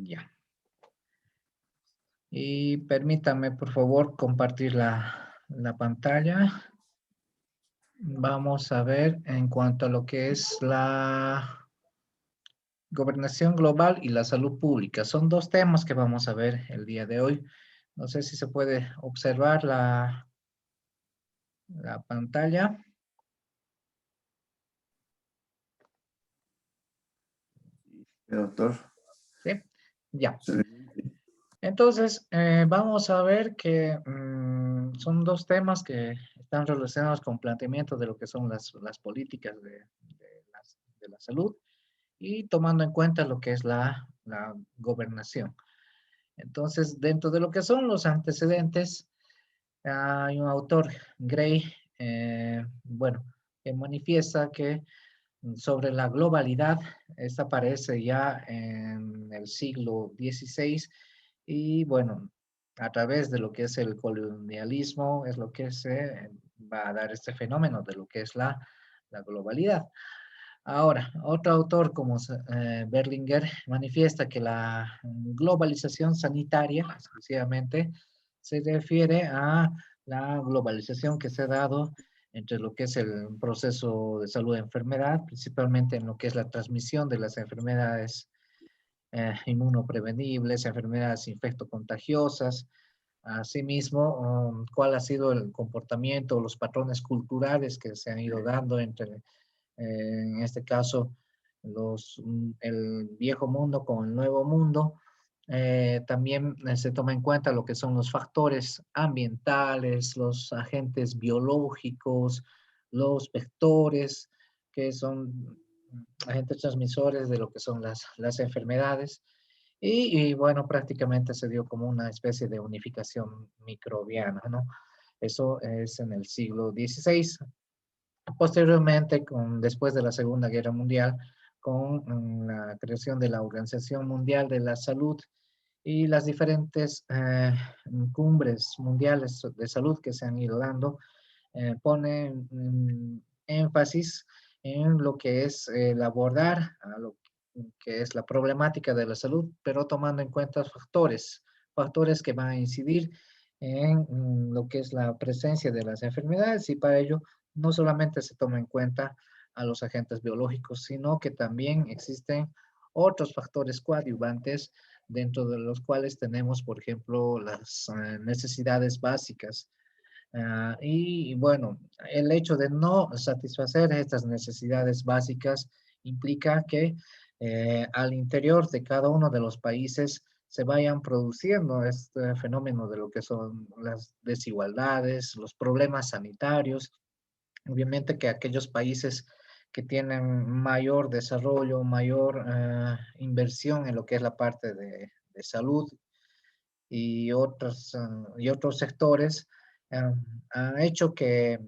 Ya. Y permítame, por favor, compartir la pantalla. Vamos a ver en cuanto a lo que es la gobernación global y la salud pública. Son dos temas que vamos a ver el día de hoy. No sé si se puede observar la pantalla. Doctor. ¿Sí? Ya. Excelente. Entonces, vamos a ver que son dos temas que están relacionados con planteamiento de lo que son las políticas de la salud y tomando en cuenta lo que es la gobernación. Entonces, dentro de lo que son los antecedentes, hay un autor, Gray, bueno, que manifiesta que sobre la globalidad, esta aparece ya en el siglo XVI y bueno, a través de lo que es el colonialismo es lo que se va a dar este fenómeno de lo que es la globalidad. Ahora, otro autor como Berlinger manifiesta que la globalización sanitaria exclusivamente se refiere a la globalización que se ha dado entre lo que es el proceso de salud de enfermedad, principalmente en lo que es la transmisión de las enfermedades inmunoprevenibles, enfermedades infectocontagiosas. Asimismo, cuál ha sido el comportamiento, los patrones culturales que se han ido dando entre en este caso el viejo mundo con el nuevo mundo. También se toma en cuenta lo que son los factores ambientales, los agentes biológicos, los vectores, que son agentes transmisores de lo que son las enfermedades. Bueno, prácticamente se dio como una especie de unificación microbiana, ¿no? Eso es en el siglo XVI. Posteriormente, después de la Segunda Guerra Mundial, con la creación de la Organización Mundial de la Salud y las diferentes cumbres mundiales de salud que se han ido dando, ponen énfasis en lo que es el abordar a lo que es la problemática de la salud, pero tomando en cuenta factores que van a incidir en lo que es la presencia de las enfermedades y para ello no solamente se toma en cuenta a los agentes biológicos, sino que también existen otros factores coadyuvantes dentro de los cuales tenemos, por ejemplo, las necesidades básicas. Y bueno, el hecho de no satisfacer estas necesidades básicas implica que al interior de cada uno de los países se vayan produciendo este fenómeno de lo que son las desigualdades, los problemas sanitarios. Obviamente que aquellos países que tienen mayor desarrollo, mayor inversión en lo que es la parte de salud y otros sectores, eh, han hecho que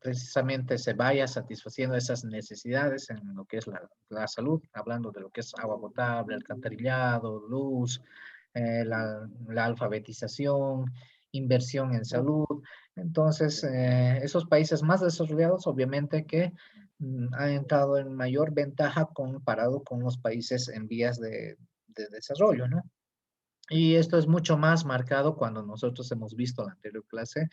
precisamente se vaya satisfaciendo esas necesidades en lo que es la salud, hablando de lo que es agua potable, alcantarillado, luz, la alfabetización, inversión en salud. Entonces, esos países más desarrollados, obviamente que han entrado en mayor ventaja comparado con los países en vías de desarrollo, ¿no? Y esto es mucho más marcado cuando nosotros hemos visto la anterior clase,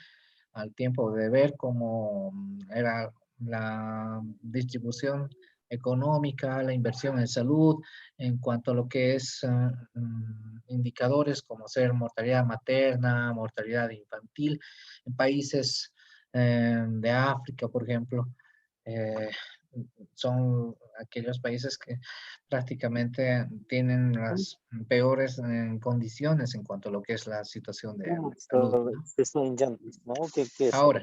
al tiempo de ver cómo era la distribución económica, la inversión en salud, en cuanto a lo que es indicadores como ser mortalidad materna, mortalidad infantil, en países de África, por ejemplo, eh, son aquellos países que prácticamente tienen las peores condiciones en cuanto a lo que es la situación de salud, ¿no? Questo in llantas, ¿no? ¿Qué es? Ahora,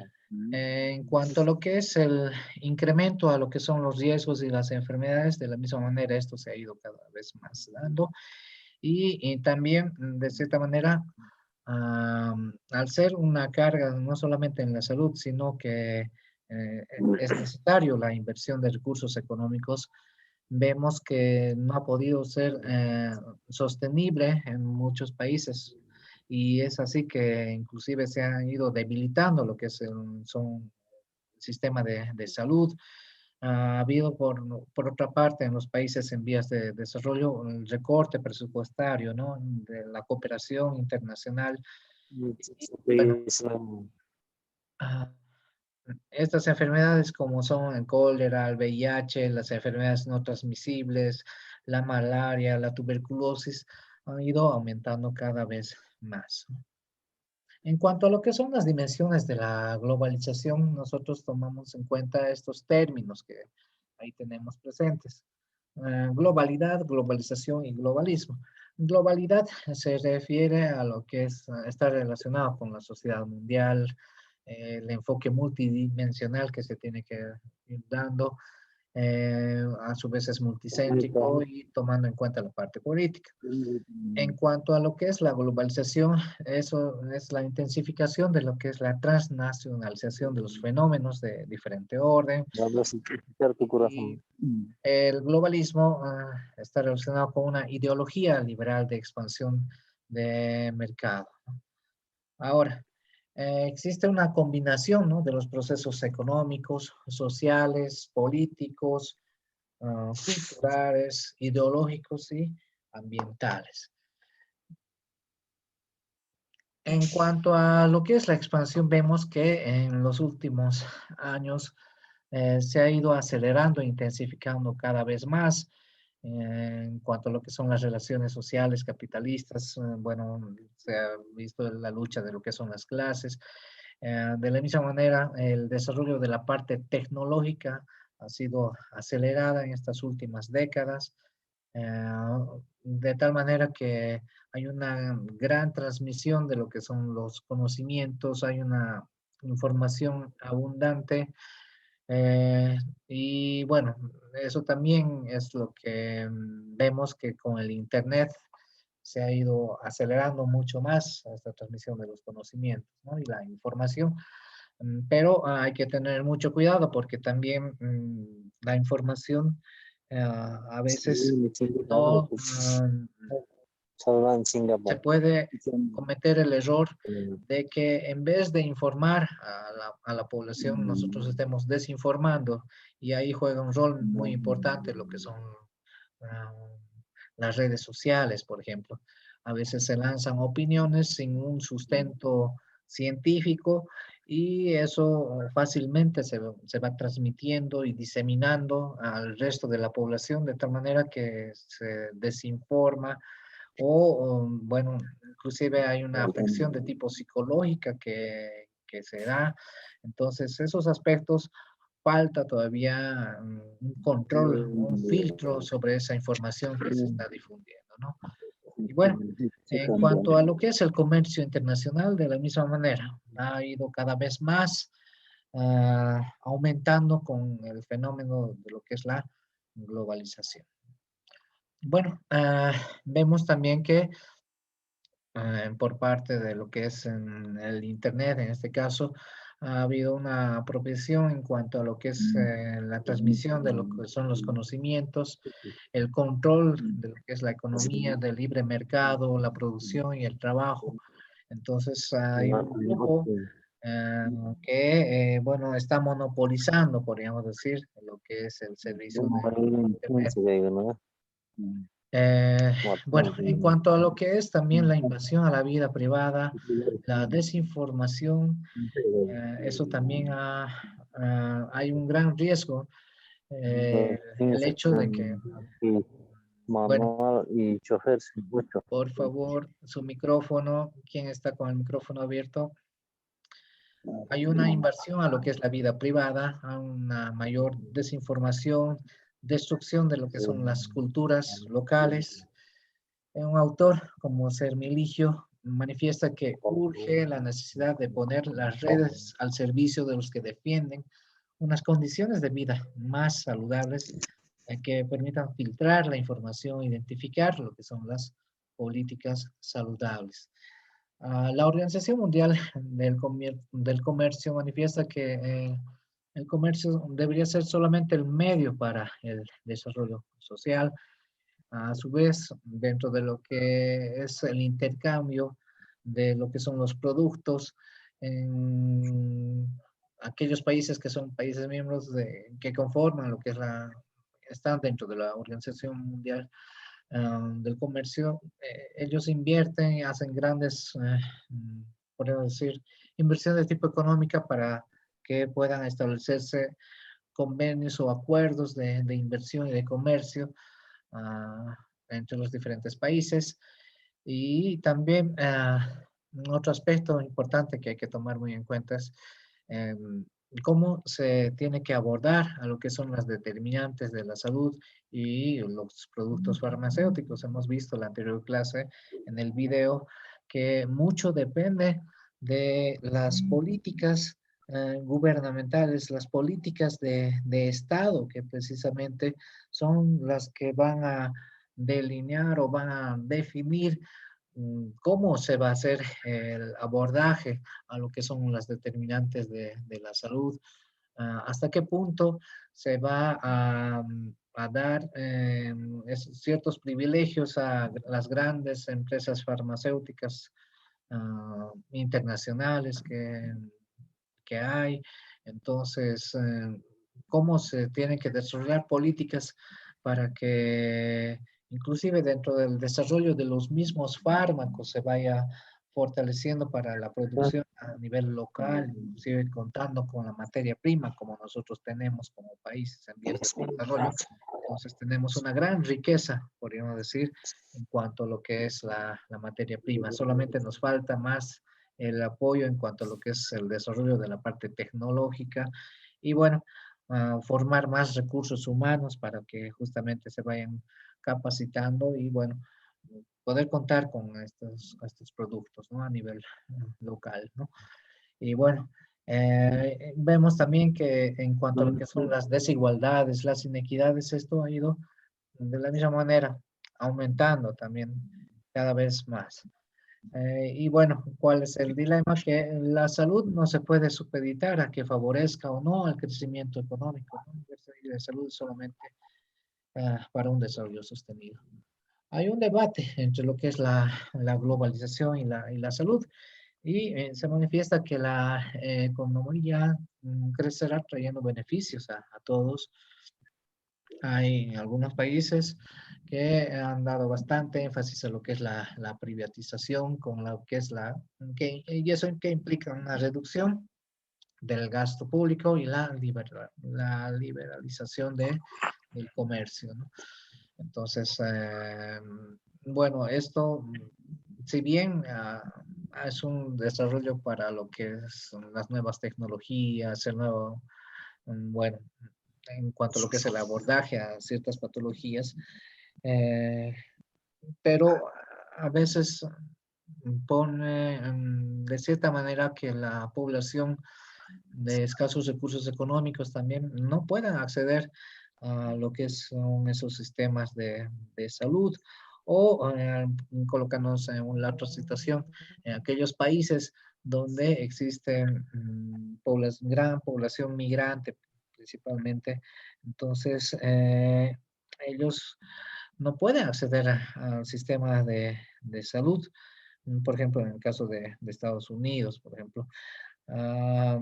en cuanto a lo que es el incremento a lo que son los riesgos y las enfermedades, de la misma manera esto se ha ido cada vez más dando y también de cierta manera al ser una carga no solamente en la salud, sino que es necesario la inversión de recursos económicos, vemos que no ha podido ser sostenible en muchos países y es así que inclusive se han ido debilitando lo que es son el sistema de salud. Ha habido, por otra parte, en los países en vías de desarrollo, el recorte presupuestario, ¿no? De la cooperación internacional. Y, bueno, Sí, ah, estas enfermedades como son el cólera, el VIH, las enfermedades no transmisibles, la malaria, la tuberculosis, han ido aumentando cada vez más, ¿no? En cuanto a lo que son las dimensiones de la globalización, nosotros tomamos en cuenta estos términos que ahí tenemos presentes. Globalidad, globalización y globalismo. Globalidad se refiere a lo que es, está relacionado con la sociedad mundial, el enfoque multidimensional que se tiene que ir dando, a su vez es multicéntrico y tomando en cuenta la parte política. En cuanto a lo que es la globalización, eso es la intensificación de lo que es la transnacionalización de los fenómenos de diferente orden. hablas sin escuchar tu Y corazón. el globalismo está relacionado con una ideología liberal de expansión de mercado, ¿no? Ahora, existe una combinación, ¿no?, de los procesos económicos, sociales, políticos, culturales, ideológicos y ambientales. En cuanto a lo que es la expansión, vemos que en los últimos años se ha ido acelerando e intensificando cada vez más. En cuanto a lo que son las relaciones sociales capitalistas, bueno, se ha visto la lucha de lo que son las clases. De la misma manera, el desarrollo de la parte tecnológica ha sido acelerada en estas últimas décadas, de tal manera que hay una gran transmisión de lo que son los conocimientos, hay una información abundante, y bueno, eso también es lo que vemos que con el Internet se ha ido acelerando mucho más esta transmisión de los conocimientos, ¿no?, y la información. Pero hay que tener mucho cuidado porque también la información a Sí, veces me chingo tanto, no pues, mm, salva en se Singapur. puede cometer el error de que en vez de informar a la población, nosotros estemos desinformando y ahí juega un rol muy importante lo que son ah, las redes sociales, por ejemplo. A veces se lanzan opiniones sin un sustento científico y eso fácilmente se va transmitiendo y diseminando al resto de la población de tal manera que se desinforma o, bueno, inclusive hay una afección de tipo psicológica que se da. Entonces, esos aspectos falta todavía un control, un filtro sobre esa información que se está difundiendo, ¿no? Y bueno, en cuanto a lo que es el comercio internacional, de la misma manera, ha ido cada vez más aumentando con el fenómeno de lo que es la globalización. Bueno, vemos también que por parte de lo que es en el Internet, en este caso, ha habido una apropiación en cuanto a lo que es la transmisión de lo que son los conocimientos, el control de lo que es la economía del libre mercado, la producción y el trabajo. Entonces hay un grupo que, bueno, está monopolizando, podríamos decir, lo que es el servicio de Internet. Eh, bueno, en cuanto a lo que es también la invasión a la vida privada, la desinformación, eso también hay un gran riesgo. El hecho de que, bueno, Manual y chofer sin mucho. por favor, su micrófono, ¿quién está con el micrófono abierto? Hay una invasión a lo que es la vida privada, a una mayor desinformación, destrucción de lo que son las culturas locales. Un autor como Sermiligio manifiesta que urge la necesidad de poner las redes al servicio de los que defienden unas condiciones de vida más saludables que permitan filtrar la información, identificar lo que son las políticas saludables. La Organización Mundial del Comercio manifiesta que el comercio debería ser solamente el medio para el desarrollo social. A su vez, dentro de lo que es el intercambio de lo que son los productos, en aquellos países que son países miembros que conforman lo que es están dentro de la Organización Mundial del Comercio, ellos invierten y hacen grandes, podemos decir, inversiones de tipo económica para que puedan establecerse convenios o acuerdos de inversión y de comercio entre los diferentes países. Y también otro aspecto importante que hay que tomar muy en cuenta es cómo se tiene que abordar a lo que son las determinantes de la salud y los productos farmacéuticos. Hemos visto en la anterior clase en el video que mucho depende de las políticas gubernamentales, las políticas de Estado, que precisamente son las que van a delinear o van a definir cómo se va a hacer el abordaje a lo que son las determinantes de la salud, hasta qué punto se va a dar ciertos privilegios a las grandes empresas farmacéuticas internacionales que hay. Entonces, cómo se tienen que desarrollar políticas para que inclusive dentro del desarrollo de los mismos fármacos se vaya fortaleciendo para la producción a nivel local, inclusive contando con la materia prima como nosotros tenemos como países en vías de desarrollo. Entonces tenemos una gran riqueza, podríamos decir, en cuanto a lo que es la materia prima. Solamente nos falta más el apoyo en cuanto a lo que es el desarrollo de la parte tecnológica y bueno, formar más recursos humanos para que justamente se vayan capacitando y bueno, poder contar con estos productos, ¿no? A nivel local, ¿no? Y bueno, vemos también que en cuanto a lo que son las desigualdades, las inequidades, esto ha ido de la misma manera aumentando también cada vez más. Y bueno, ¿cuál es el dilema? Que la salud no se puede supeditar a que favorezca o no el crecimiento económico, ¿no? La salud es solamente para un desarrollo sostenido. Hay un debate entre lo que es la globalización y la salud y se manifiesta que la economía crecerá trayendo beneficios a todos. Hay algunos países que han dado bastante énfasis a lo que es la privatización, con lo que es y eso que implica una reducción del gasto público y la liberalización del comercio, ¿no? Entonces, bueno, esto, si bien es un desarrollo para lo que son las nuevas tecnologías, el nuevo, bueno, en cuanto a lo que es el abordaje a ciertas patologías, eh, pero a veces pone de cierta manera que la población de escasos recursos económicos también no puedan acceder a lo que son esos sistemas de salud o colocándonos en la otra situación, en aquellos países donde existe gran población migrante principalmente, entonces ellos no pueden acceder al sistema de salud, por ejemplo, en el caso de Estados Unidos, por ejemplo. Ah,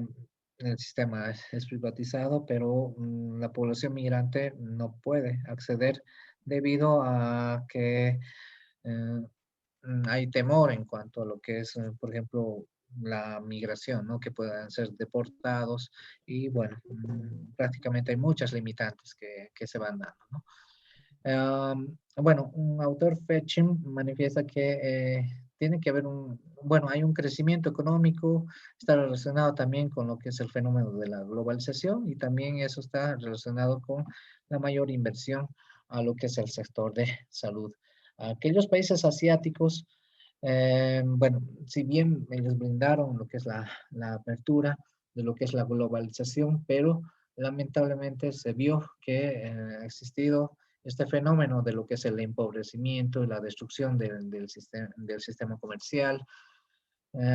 el sistema es privatizado, pero la población migrante no puede acceder debido a que eh, hay temor en cuanto a lo que es, por ejemplo, la migración, ¿no? Que puedan ser deportados y bueno, prácticamente hay muchas limitantes que se van dando, ¿no? Bueno, un autor Fetching manifiesta que tiene que haber bueno, hay un crecimiento económico, está relacionado también con lo que es el fenómeno de la globalización y también eso está relacionado con la mayor inversión a lo que es el sector de salud. Aquellos países asiáticos, bueno, si bien ellos brindaron lo que es la apertura de lo que es la globalización, pero lamentablemente se vio que ha existido este fenómeno de lo que es el empobrecimiento y la destrucción del sistema comercial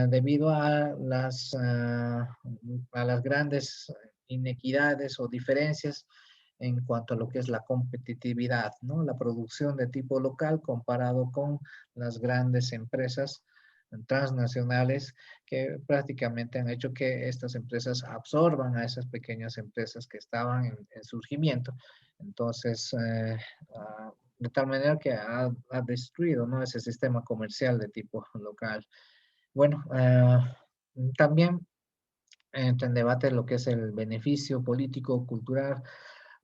debido a las grandes inequidades o diferencias en cuanto a lo que es la competitividad, ¿no? La producción de tipo local comparado con las grandes empresas transnacionales que prácticamente han hecho que estas empresas absorban a esas pequeñas empresas que estaban en surgimiento. Entonces, de tal manera que ha destruido, ¿no?, ese sistema comercial de tipo local. Bueno, también entra en debate lo que es el beneficio político, cultural,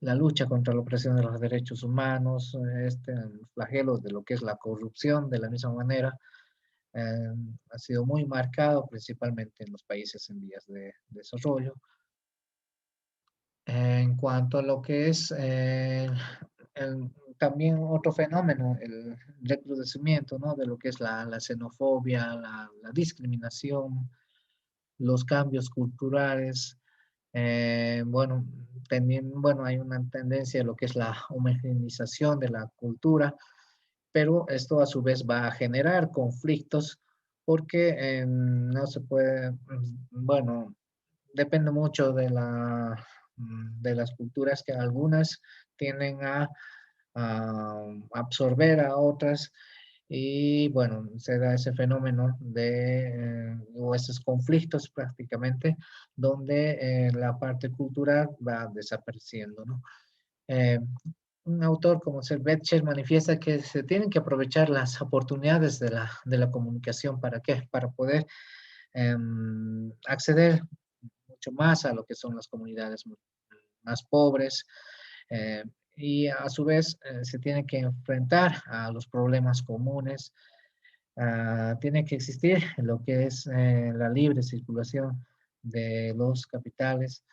la lucha contra la opresión de los derechos humanos, el flagelo de lo que es la corrupción, de la misma manera, eh, ha sido muy marcado principalmente en los países en vías de desarrollo. En cuanto a lo que es también otro fenómeno, el recrudecimiento, ¿no?, de lo que es la xenofobia, la discriminación, los cambios culturales. Bueno, también, bueno, hay una tendencia a lo que es la homogeneización de la cultura, pero esto a su vez va a generar conflictos porque no se puede, bueno, depende mucho de las culturas, que algunas tienden a absorber a otras, y bueno, se da ese fenómeno o esos conflictos prácticamente, donde la parte cultural va desapareciendo, ¿no? Eh, un autor como Betcher manifiesta que se tienen que aprovechar las oportunidades de la comunicación. ¿Para qué? Para poder acceder mucho más a lo que son las comunidades más pobres, eh, y a su vez se tiene que enfrentar a los problemas comunes. Tiene que existir lo que es la libre circulación de los capitales.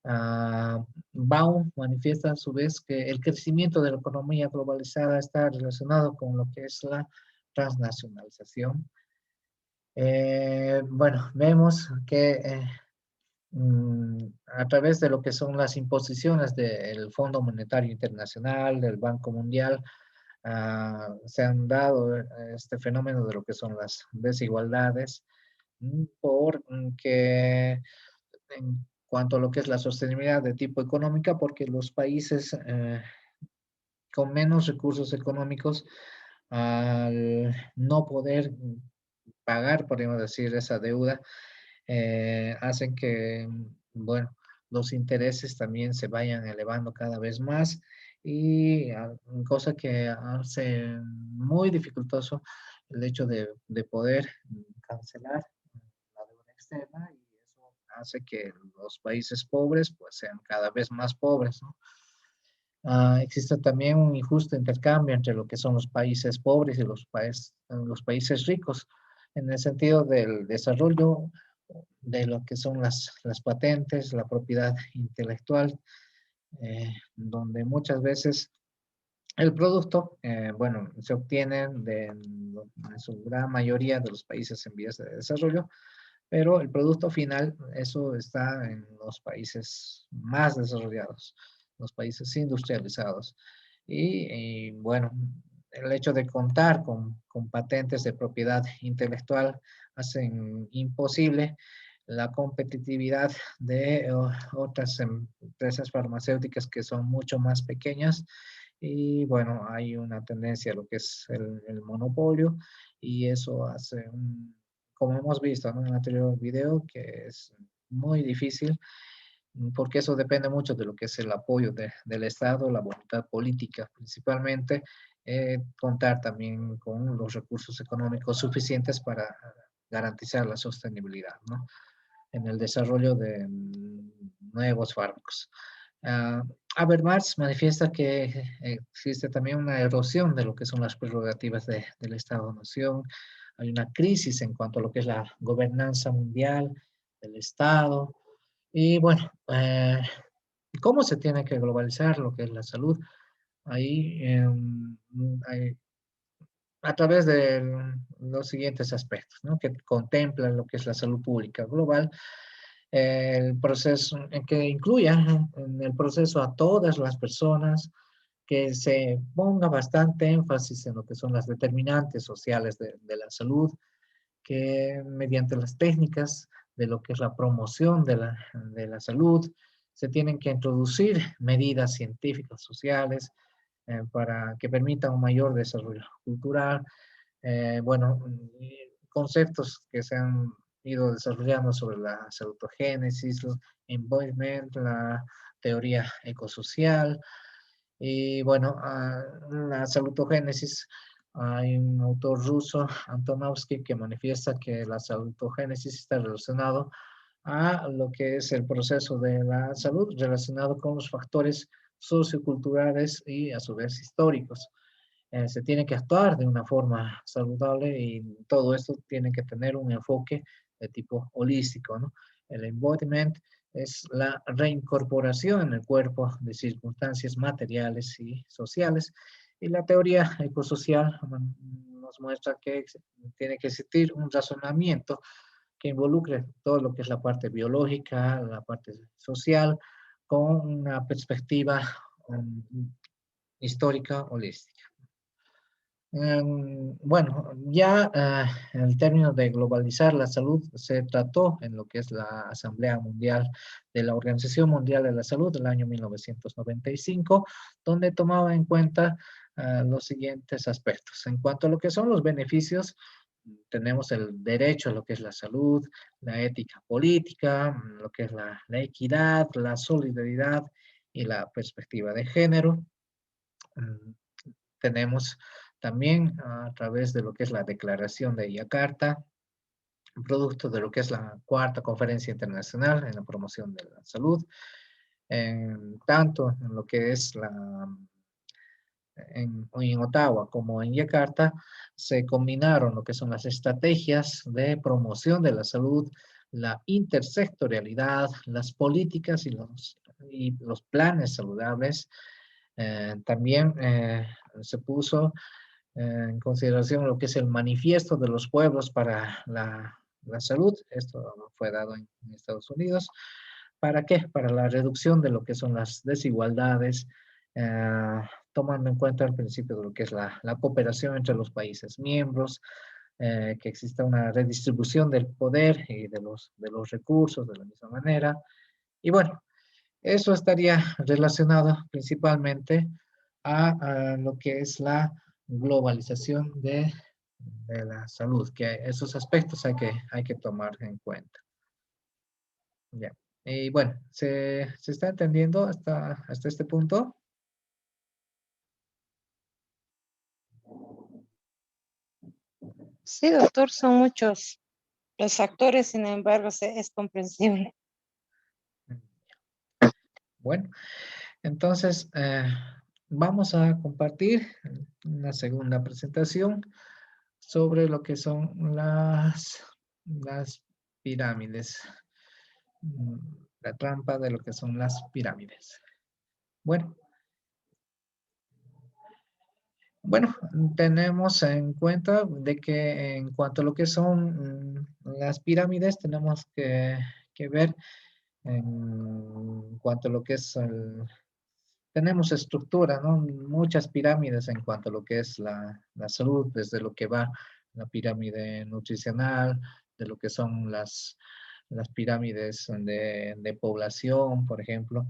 Baum manifiesta a su vez que el crecimiento de la economía globalizada está relacionado con lo que es la transnacionalización. Bueno, vemos que a través de lo que son las imposiciones del Fondo Monetario Internacional, del Banco Mundial, se han dado este fenómeno de lo que son las desigualdades, porque en cuanto a lo que es la sostenibilidad de tipo económica, porque los países con menos recursos económicos, al no poder pagar, podríamos decir, esa deuda, hacen que, bueno, los intereses también se vayan elevando cada vez más, y cosa que hace muy dificultoso el hecho de poder cancelar la deuda externa, y eso hace que los países pobres pues sean cada vez más pobres, ¿no? Existe también un injusto intercambio entre lo que son los países pobres y los países ricos, en el sentido del desarrollo de lo que son las patentes, la propiedad intelectual, donde muchas veces el producto, bueno, se obtiene en su gran mayoría de los países en vías de desarrollo, pero el producto final, eso está en los países más desarrollados, los países industrializados. Bueno, el hecho de contar con patentes de propiedad intelectual hacen imposible la competitividad de otras empresas farmacéuticas que son mucho más pequeñas, y bueno, hay una tendencia a lo que es el monopolio, y eso hace como hemos visto, ¿no?, en el anterior video, que es muy difícil, porque eso depende mucho de lo que es el apoyo del Estado, la voluntad política principalmente, contar también con los recursos económicos suficientes para garantizar la sostenibilidad, ¿no?, en el desarrollo de nuevos fármacos. Uh, Habermas manifiesta que existe también una erosión de lo que son las prerrogativas del Estado-Nación. Hay una crisis en cuanto a lo que es la gobernanza mundial del Estado. Y bueno, ¿cómo se tiene que globalizar lo que es la salud? Ahí hay, a través de los siguientes aspectos, ¿no?, que contemplan lo que es la salud pública global, el proceso en que incluya en el proceso a todas las personas, que se ponga bastante énfasis en lo que son las determinantes sociales de la salud, que mediante las técnicas de lo que es la promoción de la salud, se tienen que introducir medidas científicas sociales para que permitan un mayor desarrollo cultural. Bueno, conceptos que se han ido desarrollando sobre la salutogénesis, el embodiment, la teoría ecosocial. Y bueno, la salutogénesis, hay un autor ruso, Antonovsky, que manifiesta que la salutogénesis está relacionado a lo que es el proceso de la salud relacionado con los factores socioculturales y a su vez históricos. Se tiene que actuar de una forma saludable y todo esto tiene que tener un enfoque de tipo holístico, ¿no? El embodiment es la reincorporación en el cuerpo de circunstancias materiales y sociales. Y la teoría ecosocial nos muestra que tiene que existir un razonamiento que involucre todo lo que es la parte biológica, la parte social, con una perspectiva histórica holística. Bueno, ya el término de globalizar la salud se trató en lo que es la Asamblea Mundial de la Organización Mundial de la Salud del año 1995, donde tomaba en cuenta los siguientes aspectos. En cuanto a lo que son los beneficios, tenemos el derecho a lo que es la salud, la ética política, lo que es la equidad, la solidaridad y la perspectiva de género. Mm, Tenemos también a través de lo que es la Declaración de Yakarta, producto de lo que es la Cuarta Conferencia Internacional en la Promoción de la Salud, tanto en lo que es en Ottawa como en Yakarta, se combinaron lo que son las estrategias de promoción de la salud, la intersectorialidad, las políticas y los planes saludables. También se puso en consideración lo que es el manifiesto de los pueblos para la salud. Esto fue dado en Estados Unidos. ¿Para qué? Para la reducción de lo que son las desigualdades, tomando en cuenta el principio de lo que es la cooperación entre los países miembros, que exista una redistribución del poder y de los recursos de la misma manera. Y bueno, eso estaría relacionado principalmente a lo que es la globalización de la salud, que esos aspectos hay que tomar en cuenta. Ya. Y bueno, ¿se está entendiendo hasta este punto? Sí, doctor, son muchos los factores, sin embargo, es comprensible. Bueno, entonces vamos a compartir una segunda presentación sobre lo que son las pirámides. La trampa de lo que son las pirámides. Bueno, tenemos en cuenta de que en cuanto a lo que son las pirámides, tenemos que ver en cuanto a lo que es tenemos estructura, ¿no? Muchas pirámides en cuanto a lo que es la salud, desde lo que va la pirámide nutricional, de lo que son las pirámides de población, por ejemplo.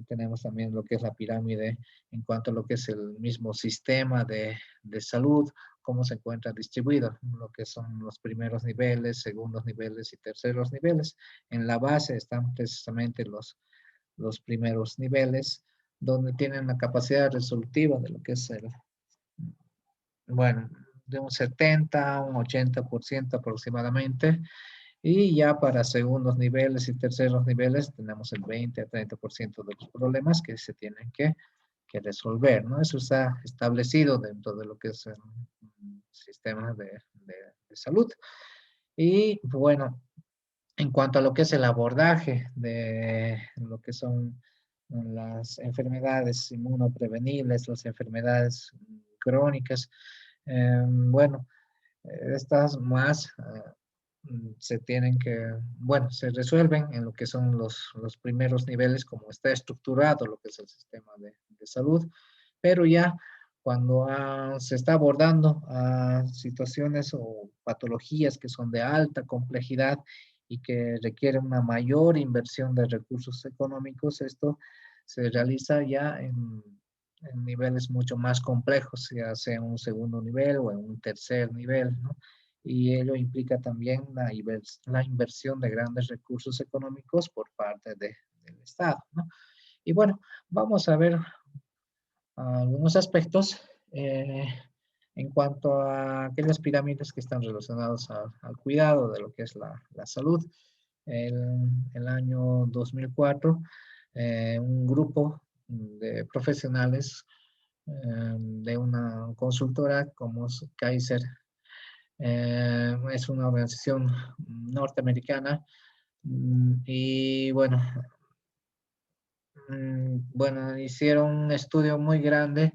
Tenemos también lo que es la pirámide en cuanto a lo que es el mismo sistema de salud, cómo se encuentra distribuido, lo que son los primeros niveles, segundos niveles y terceros niveles. En la base están precisamente los primeros niveles, donde tienen la capacidad resolutiva de lo que es bueno, de un 70 a un 80% aproximadamente. Y ya para segundos niveles y terceros niveles tenemos el 20 a 30% de los problemas que se tienen que resolver, ¿no? Eso está establecido dentro de lo que es el sistema de salud. Y bueno, en cuanto a lo que es el abordaje de lo que son las enfermedades inmunoprevenibles, las enfermedades crónicas, bueno, estas más se tienen bueno, se resuelven en lo que son los primeros niveles, como está estructurado lo que es el sistema de salud, pero ya cuando se está abordando situaciones o patologías que son de alta complejidad y que requieren una mayor inversión de recursos económicos, esto se realiza ya en niveles mucho más complejos, ya sea en un segundo nivel o en un tercer nivel, ¿no? y ello implica también la inversión de grandes recursos económicos por parte del Estado, ¿no? Y bueno, vamos a ver algunos aspectos en cuanto a aquellas pirámides que están relacionadas al cuidado de lo que es la salud. El año 2004, un grupo de profesionales de una consultora como es Kaiser, es una organización norteamericana, y bueno, bueno, hicieron un estudio muy grande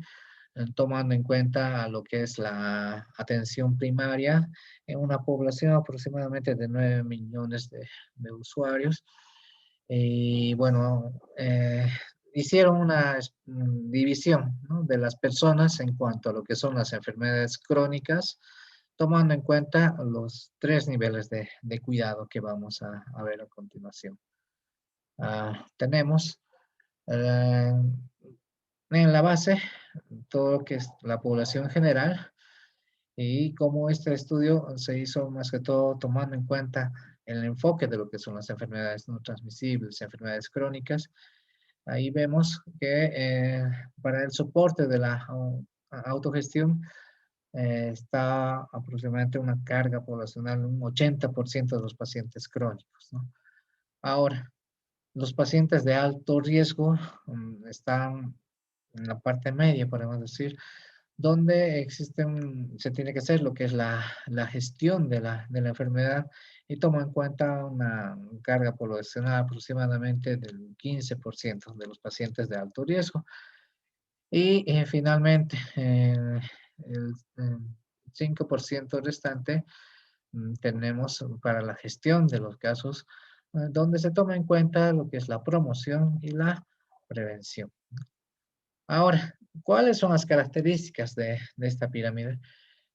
tomando en cuenta a lo que es la atención primaria en una población aproximadamente de 9 millones de usuarios. Y bueno, hicieron una división, ¿no?, de las personas en cuanto a lo que son las enfermedades crónicas, tomando en cuenta los 3 niveles de cuidado que vamos a ver a continuación. Tenemos eh, en la base todo lo que es la población general, y como este estudio se hizo más que todo tomando en cuenta el enfoque de lo que son las enfermedades no transmisibles, enfermedades crónicas. Ahí vemos que para el soporte de la autogestión está aproximadamente una carga poblacional, un 80% de los pacientes crónicos, ¿no? Ahora, los pacientes de alto riesgo están en la parte media, podemos decir, donde se tiene que hacer lo que es la gestión de la enfermedad, y toma en cuenta una carga poblacional aproximadamente del 15% de los pacientes de alto riesgo. Y finalmente, el 5% restante tenemos para la gestión de los casos, donde se toma en cuenta lo que es la promoción y la prevención. Ahora, ¿cuáles son las características de esta pirámide?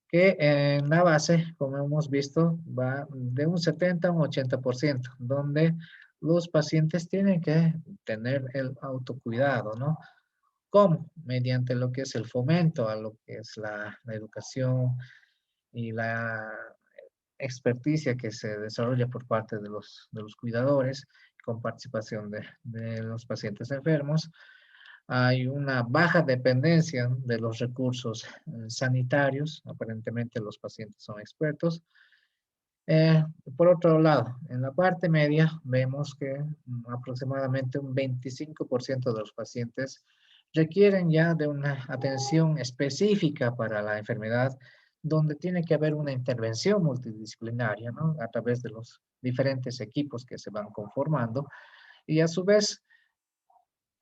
Que en la base, como hemos visto, va de un 70 a un 80%, donde los pacientes tienen que tener el autocuidado, ¿no? ¿Cómo? Mediante lo que es el fomento a lo que es la educación y la experticia que se desarrolla por parte de los cuidadores, con participación de los pacientes enfermos. Hay una baja dependencia de los recursos sanitarios. Aparentemente los pacientes son expertos. Por otro lado, en la parte media vemos que aproximadamente un 25% de los pacientes requieren ya de una atención específica para la enfermedad, donde tiene que haber una intervención multidisciplinaria, ¿no?, a través de los diferentes equipos que se van conformando, y a su vez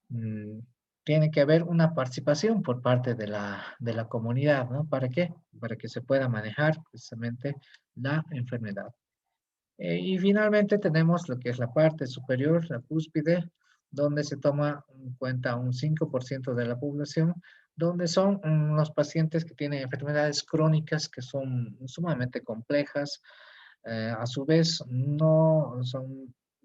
mm, tiene que haber una participación por parte de la comunidad, ¿no? ¿Para qué? Para que se pueda manejar precisamente la enfermedad. Y finalmente tenemos lo que es la parte superior, la cúspide, donde se toma en cuenta un 5% de la población, donde son los pacientes que tienen enfermedades crónicas que son sumamente complejas. A su vez,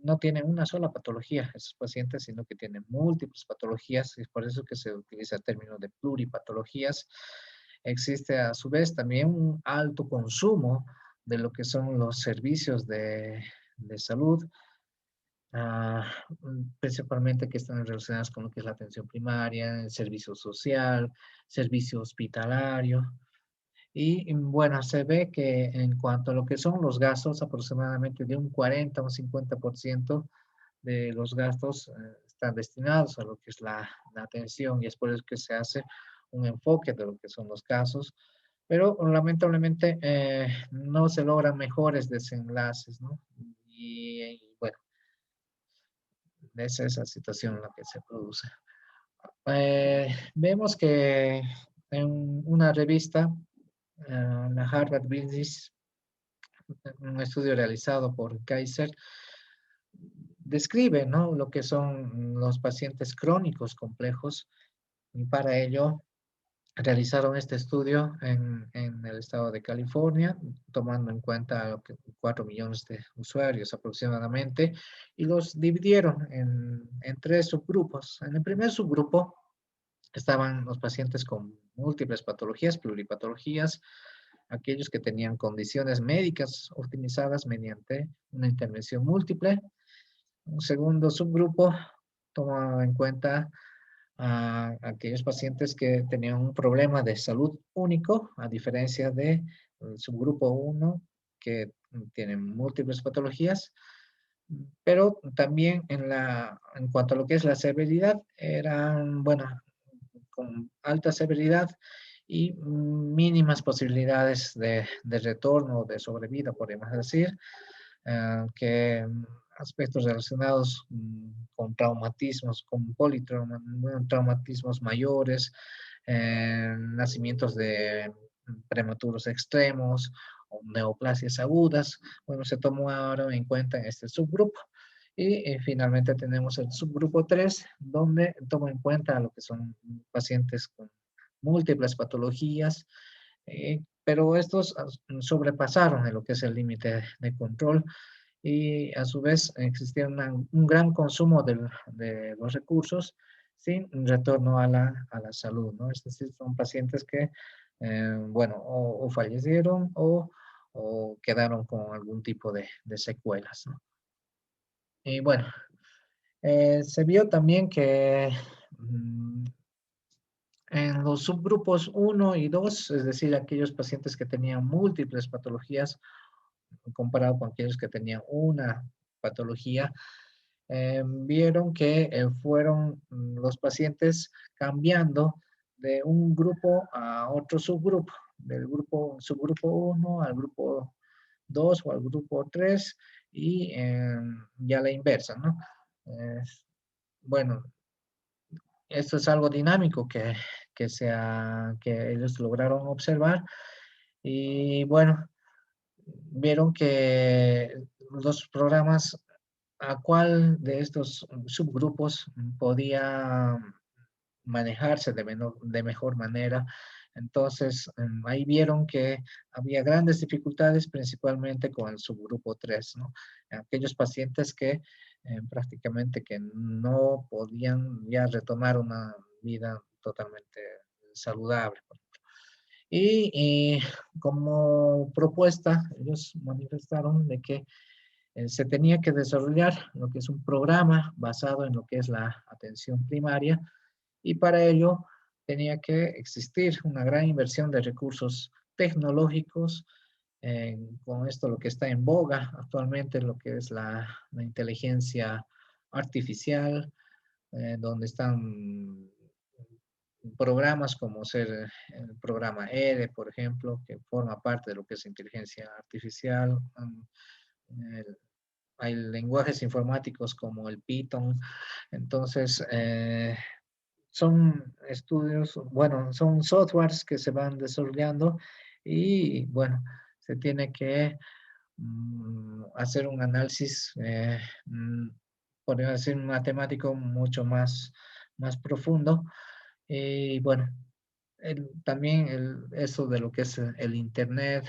no tienen una sola patología esos pacientes, sino que tienen múltiples patologías, y es por eso que se utiliza el término de pluripatologías. Existe a su vez también un alto consumo de lo que son los servicios de salud, principalmente que están relacionados con lo que es la atención primaria, el servicio social, servicio hospitalario. Y bueno, se ve que en cuanto a lo que son los gastos, aproximadamente de un 40 a un 50% de los gastos están destinados a lo que es la atención, y es por eso que se hace un enfoque de lo que son los casos, pero lamentablemente no se logran mejores desenlaces, ¿no? Y bueno, esa es la situación en la que se produce. Vemos que en una revista, la Harvard Business, un estudio realizado por Kaiser, describe, ¿no?, lo que son los pacientes crónicos complejos, y para ello realizaron este estudio en el estado de California, tomando en cuenta lo que 4 millones de usuarios aproximadamente, y los dividieron en 3 subgrupos. En el primer subgrupo estaban los pacientes con múltiples patologías, pluripatologías, aquellos que tenían condiciones médicas optimizadas mediante una intervención múltiple. Un segundo subgrupo toma en cuenta a aquellos pacientes que tenían un problema de salud único, a diferencia del subgrupo 1, que tienen múltiples patologías, pero también en cuanto a lo que es la severidad, eran, bueno, con alta severidad y mínimas posibilidades de retorno, de sobrevida, podríamos decir, que aspectos relacionados con traumatismos, con traumatismos mayores, nacimientos de prematuros extremos o neoplasias agudas, bueno, se tomaron en cuenta en este subgrupo. Y finalmente tenemos el subgrupo 3, donde toma en cuenta lo que son pacientes con múltiples patologías, pero estos sobrepasaron en lo que es el límite de control y a su vez existía un gran consumo de los recursos sin retorno a la salud, ¿no? Es decir, son pacientes que, bueno, o fallecieron o quedaron con algún tipo de secuelas, ¿no? Y bueno, se vio también que en los subgrupos 1 y 2, es decir, aquellos pacientes que tenían múltiples patologías, comparado con aquellos que tenían una patología, vieron que fueron los pacientes cambiando de un grupo a otro subgrupo, del subgrupo 1 al grupo 2 o al grupo 3 y ya la inversa, ¿no? Eh, bueno, esto es algo dinámico que ellos lograron observar y bueno, vieron que los programas a cuál de estos subgrupos podía manejarse de mejor manera. Entonces, ahí vieron que había grandes dificultades, principalmente con el subgrupo 3, ¿no? Aquellos pacientes que prácticamente que no podían ya retomar una vida totalmente saludable. Y como propuesta, ellos manifestaron de que se tenía que desarrollar lo que es un programa basado en lo que es la atención primaria y para ello tenía que existir una gran inversión de recursos tecnológicos, con esto lo que está en boga actualmente, lo que es la inteligencia artificial, donde están programas como ser el programa ERE, por ejemplo, que forma parte de lo que es inteligencia artificial. Hay lenguajes informáticos como el Python. Entonces, son estudios, bueno, son softwares que se van desarrollando y, bueno, se tiene que hacer un análisis, podría decir, matemático mucho más profundo. Y, bueno, también eso de lo que es el Internet,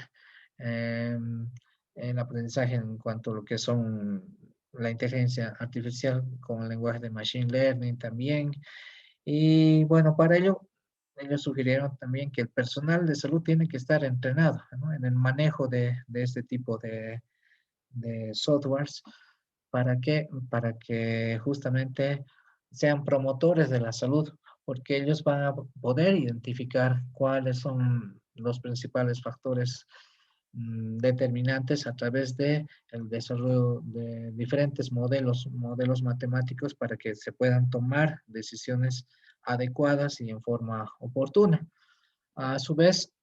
el aprendizaje en cuanto a lo que son la inteligencia artificial con el lenguaje de Machine Learning también. Y bueno, para ello, ellos sugirieron también que el personal de salud tiene que estar entrenado, ¿no? En el manejo de este tipo de softwares. ¿Para qué? Para que justamente sean promotores de la salud, porque ellos van a poder identificar cuáles son los principales factores determinantes a través de el desarrollo de diferentes modelos matemáticos para que se puedan tomar decisiones adecuadas y en forma oportuna. A su vez,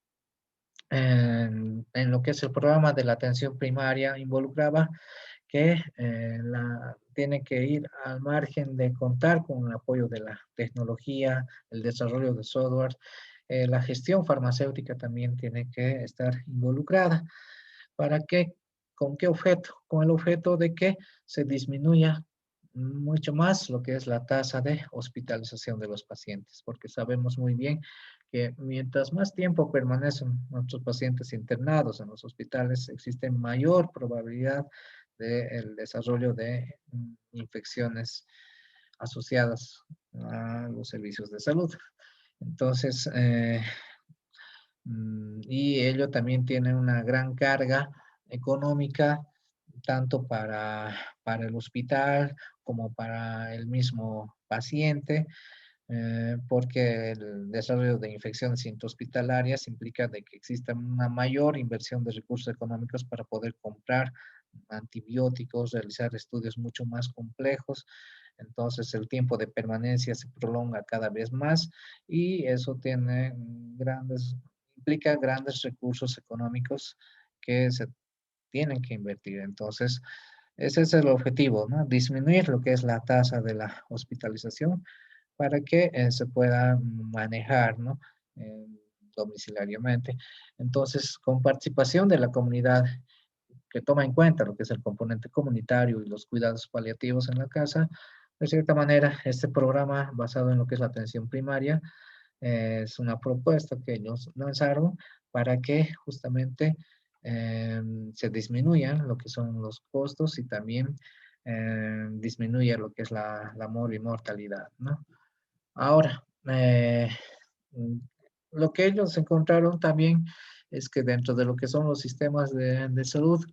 en lo que es el programa de la atención primaria involucraba que tiene que ir al margen de contar con el apoyo de la tecnología, el desarrollo de software, la gestión farmacéutica también tiene que estar involucrada. ¿Para qué? ¿Con qué objeto? Con el objeto de que se disminuya mucho más lo que es la tasa de hospitalización de los pacientes, porque sabemos muy bien que mientras más tiempo permanecen nuestros pacientes internados en los hospitales, existe mayor probabilidad del desarrollo de infecciones asociadas a los servicios de salud. Entonces, Y ello también tiene una gran carga económica, tanto para el hospital como para el mismo paciente, porque el desarrollo de infecciones intrahospitalarias implica de que exista una mayor inversión de recursos económicos para poder comprar antibióticos, realizar estudios mucho más complejos. Entonces el tiempo de permanencia se prolonga cada vez más y eso implica grandes recursos económicos que se tienen que invertir. Entonces, ese es el objetivo, ¿no? Disminuir lo que es la tasa de la hospitalización para que se pueda manejar, ¿no? Eh, domiciliariamente. Entonces, con participación de la comunidad que toma en cuenta lo que es el componente comunitario y los cuidados paliativos en la casa, de cierta manera, este programa basado en lo que es la atención primaria es una propuesta que ellos lanzaron para que justamente se disminuyan lo que son los costos y también disminuya lo que es la mortalidad, ¿no? Ahora, mm, lo que ellos encontraron también es que dentro de lo que son los sistemas de salud,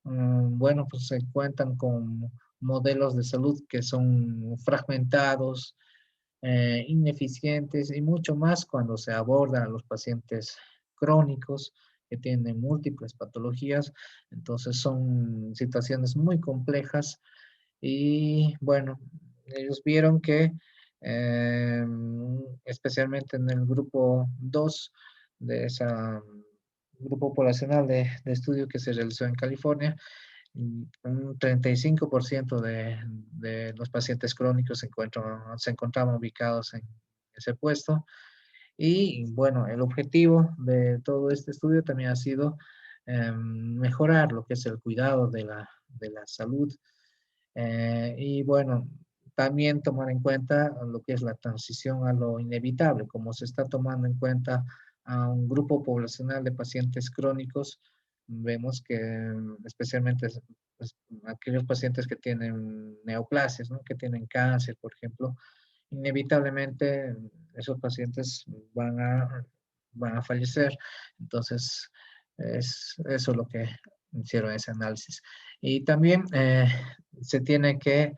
bueno, pues se cuentan con modelos de salud que son fragmentados, ineficientes y mucho más cuando se aborda a los pacientes crónicos que tienen múltiples patologías. Entonces son situaciones muy complejas y bueno, ellos vieron que especialmente en el grupo 2 de ese grupo poblacional de estudio que se realizó en California, un 35% de los pacientes crónicos se encontraban ubicados en ese puesto. Y bueno, el objetivo de todo este estudio también ha sido mejorar lo que es el cuidado de la salud. Y bueno, también tomar en cuenta lo que es la transición a lo inevitable, como se está tomando en cuenta a un grupo poblacional de pacientes crónicos. Vemos que especialmente pues, aquellos pacientes que tienen neoplasias, ¿no? Que tienen cáncer, por ejemplo, inevitablemente esos pacientes van a fallecer. Entonces, es eso lo que hicieron ese análisis. Y también se tiene que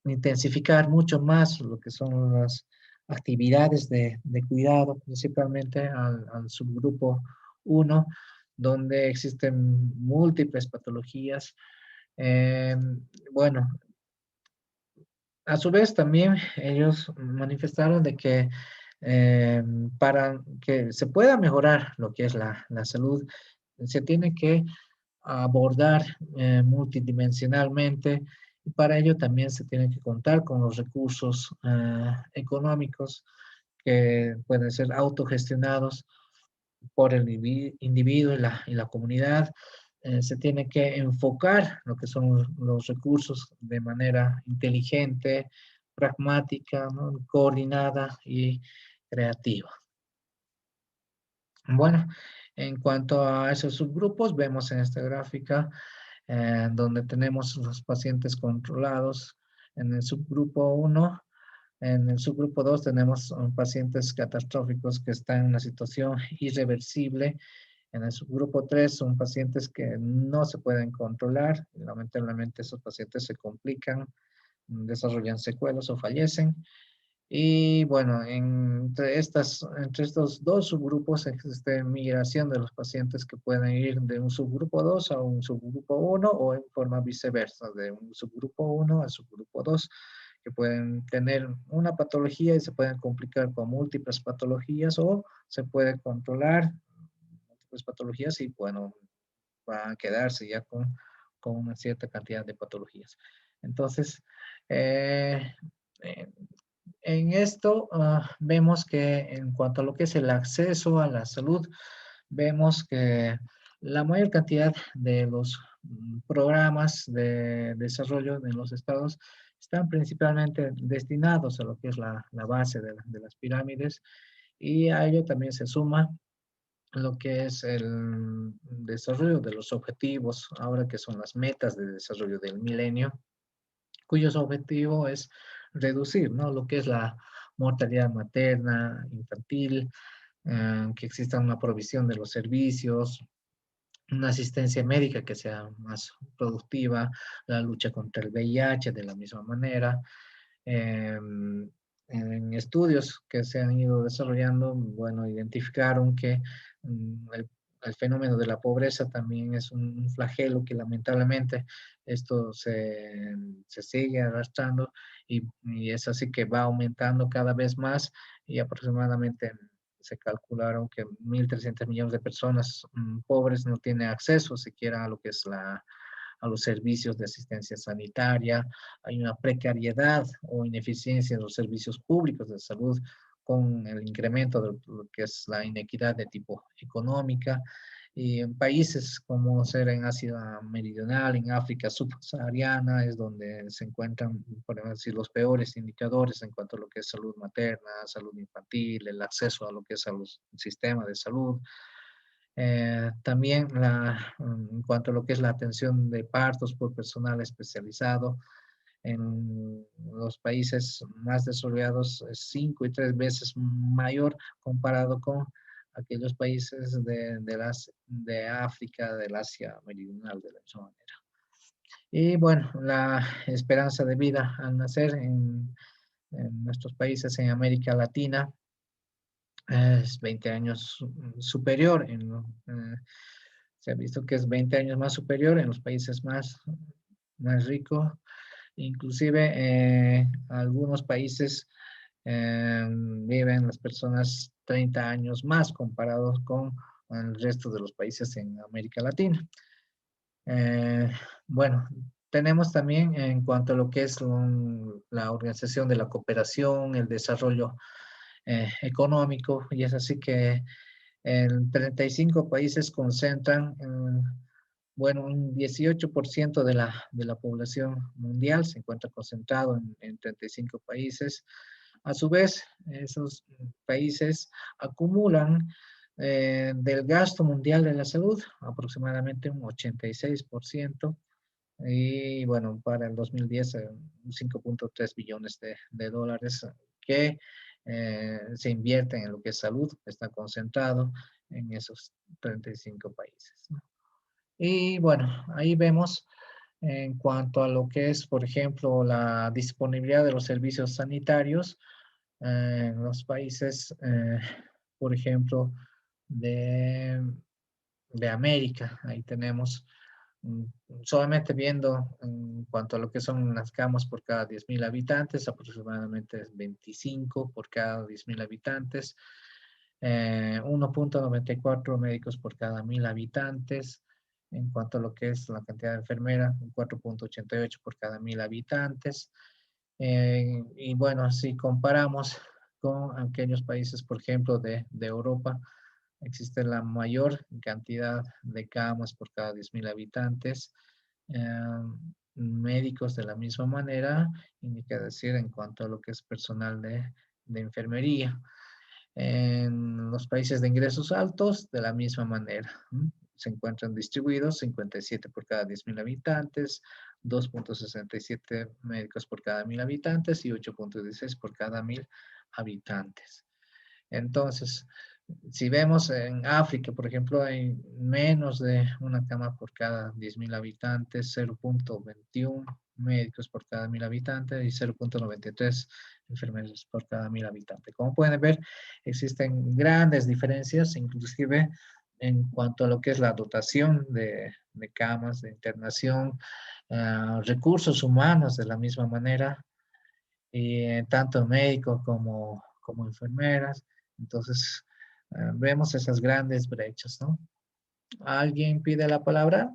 intensificar mucho más lo que son las actividades de cuidado, principalmente al subgrupo 1, donde existen múltiples patologías. Eh, bueno, a su vez también ellos manifestaron de que para que se pueda mejorar lo que es la salud, se tiene que abordar multidimensionalmente y para ello también se tiene que contar con los recursos económicos que pueden ser autogestionados por el individuo y la comunidad. Se tiene que enfocar lo que son los recursos de manera inteligente, pragmática, ¿no? Coordinada y creativa. Bueno, en cuanto a esos subgrupos, vemos en esta gráfica donde tenemos los pacientes controlados en el subgrupo 1. En el subgrupo 2 tenemos pacientes catastróficos que están en una situación irreversible. En el subgrupo 3 son pacientes que no se pueden controlar. Lamentablemente esos pacientes se complican, desarrollan secuelas o fallecen. Y bueno, entre estos dos subgrupos existe migración de los pacientes que pueden ir de un subgrupo 2 a un subgrupo 1 o en forma viceversa, de un subgrupo 1 al subgrupo 2, que pueden tener una patología y se pueden complicar con múltiples patologías o se puede controlar múltiples patologías y bueno, van a quedarse ya con una cierta cantidad de patologías. Entonces, eh, eh, en esto vemos que en cuanto a lo que es el acceso a la salud, vemos que la mayor cantidad de los programas de desarrollo de los estados están principalmente destinados a lo que es la base de las pirámides y a ello también se suma lo que es el desarrollo de los objetivos, ahora que son las metas de desarrollo del milenio, cuyo objetivo es reducir, ¿no? Lo que es la mortalidad materna, infantil, que exista una provisión de los servicios, una asistencia médica que sea más productiva, la lucha contra el VIH de la misma manera. En estudios que se han ido desarrollando, bueno, identificaron que el fenómeno de la pobreza también es un flagelo que lamentablemente esto se sigue arrastrando y es así que va aumentando cada vez más y aproximadamente se calcularon que 1.300 millones de personas pobres no tienen acceso siquiera a lo que es a los servicios de asistencia sanitaria, hay una precariedad o ineficiencia en los servicios públicos de salud con el incremento de lo que es la inequidad de tipo económica. Y en países como ser en Asia Meridional, en África subsahariana, es donde se encuentran, podemos decir, los peores indicadores en cuanto a lo que es salud materna, salud infantil, el acceso a lo que es a los sistemas de salud. También en cuanto a lo que es la atención de partos por personal especializado, en los países más desarrollados es 5 y 3 veces mayor comparado con aquellos países de África, del Asia Meridional, de la misma manera. Y bueno, la esperanza de vida al nacer en nuestros países en América Latina es 20 años superior. Se ha visto que es 20 años más superior en los países más ricos. Inclusive algunos países viven las personas 30 años más comparados con el resto de los países en América Latina. Eh, bueno, tenemos también en cuanto a lo que es la organización de la cooperación, el desarrollo económico, y es así que en 35 países concentran, bueno, un 18% de la población mundial se encuentra concentrado en 35 países. A su vez, esos países acumulan del gasto mundial de la salud aproximadamente un 86%. Y bueno, para el 2010, 5.3 billones de dólares que se invierten en lo que es salud, está concentrado en esos 35 países, ¿no? Y bueno, ahí vemos en cuanto a lo que es, por ejemplo, la disponibilidad de los servicios sanitarios en los países, por ejemplo, de, de América. Ahí tenemos mm, solamente viendo en cuanto a lo que son las camas por cada 10.000 habitantes, aproximadamente 25 por cada 10.000 habitantes, 1.94 médicos por cada 1.000 habitantes. En cuanto a lo que es la cantidad de enfermeras, 4.88 por cada 1.000 habitantes. Y bueno, si comparamos con aquellos países, por ejemplo, de Europa, existe la mayor cantidad de camas por cada 10.000 habitantes. Médicos de la misma manera, indica decir en cuanto a lo que es personal de enfermería. En los países de ingresos altos, de la misma manera. Se encuentran distribuidos 57 por cada 10.000 habitantes, 2.67 médicos por cada 1.000 habitantes y 8.16 por cada 1.000 habitantes. Entonces, si vemos en África, por ejemplo, hay menos de una cama por cada 10.000 habitantes, 0.21 médicos por cada 1.000 habitantes y 0.93 enfermeros por cada 1.000 habitantes. Como pueden ver, existen grandes diferencias, inclusive en cuanto a lo que es la dotación de camas, de internación, recursos humanos de la misma manera, y tanto médicos como enfermeras. Entonces, vemos esas grandes brechas, ¿no? ¿Alguien pide la palabra?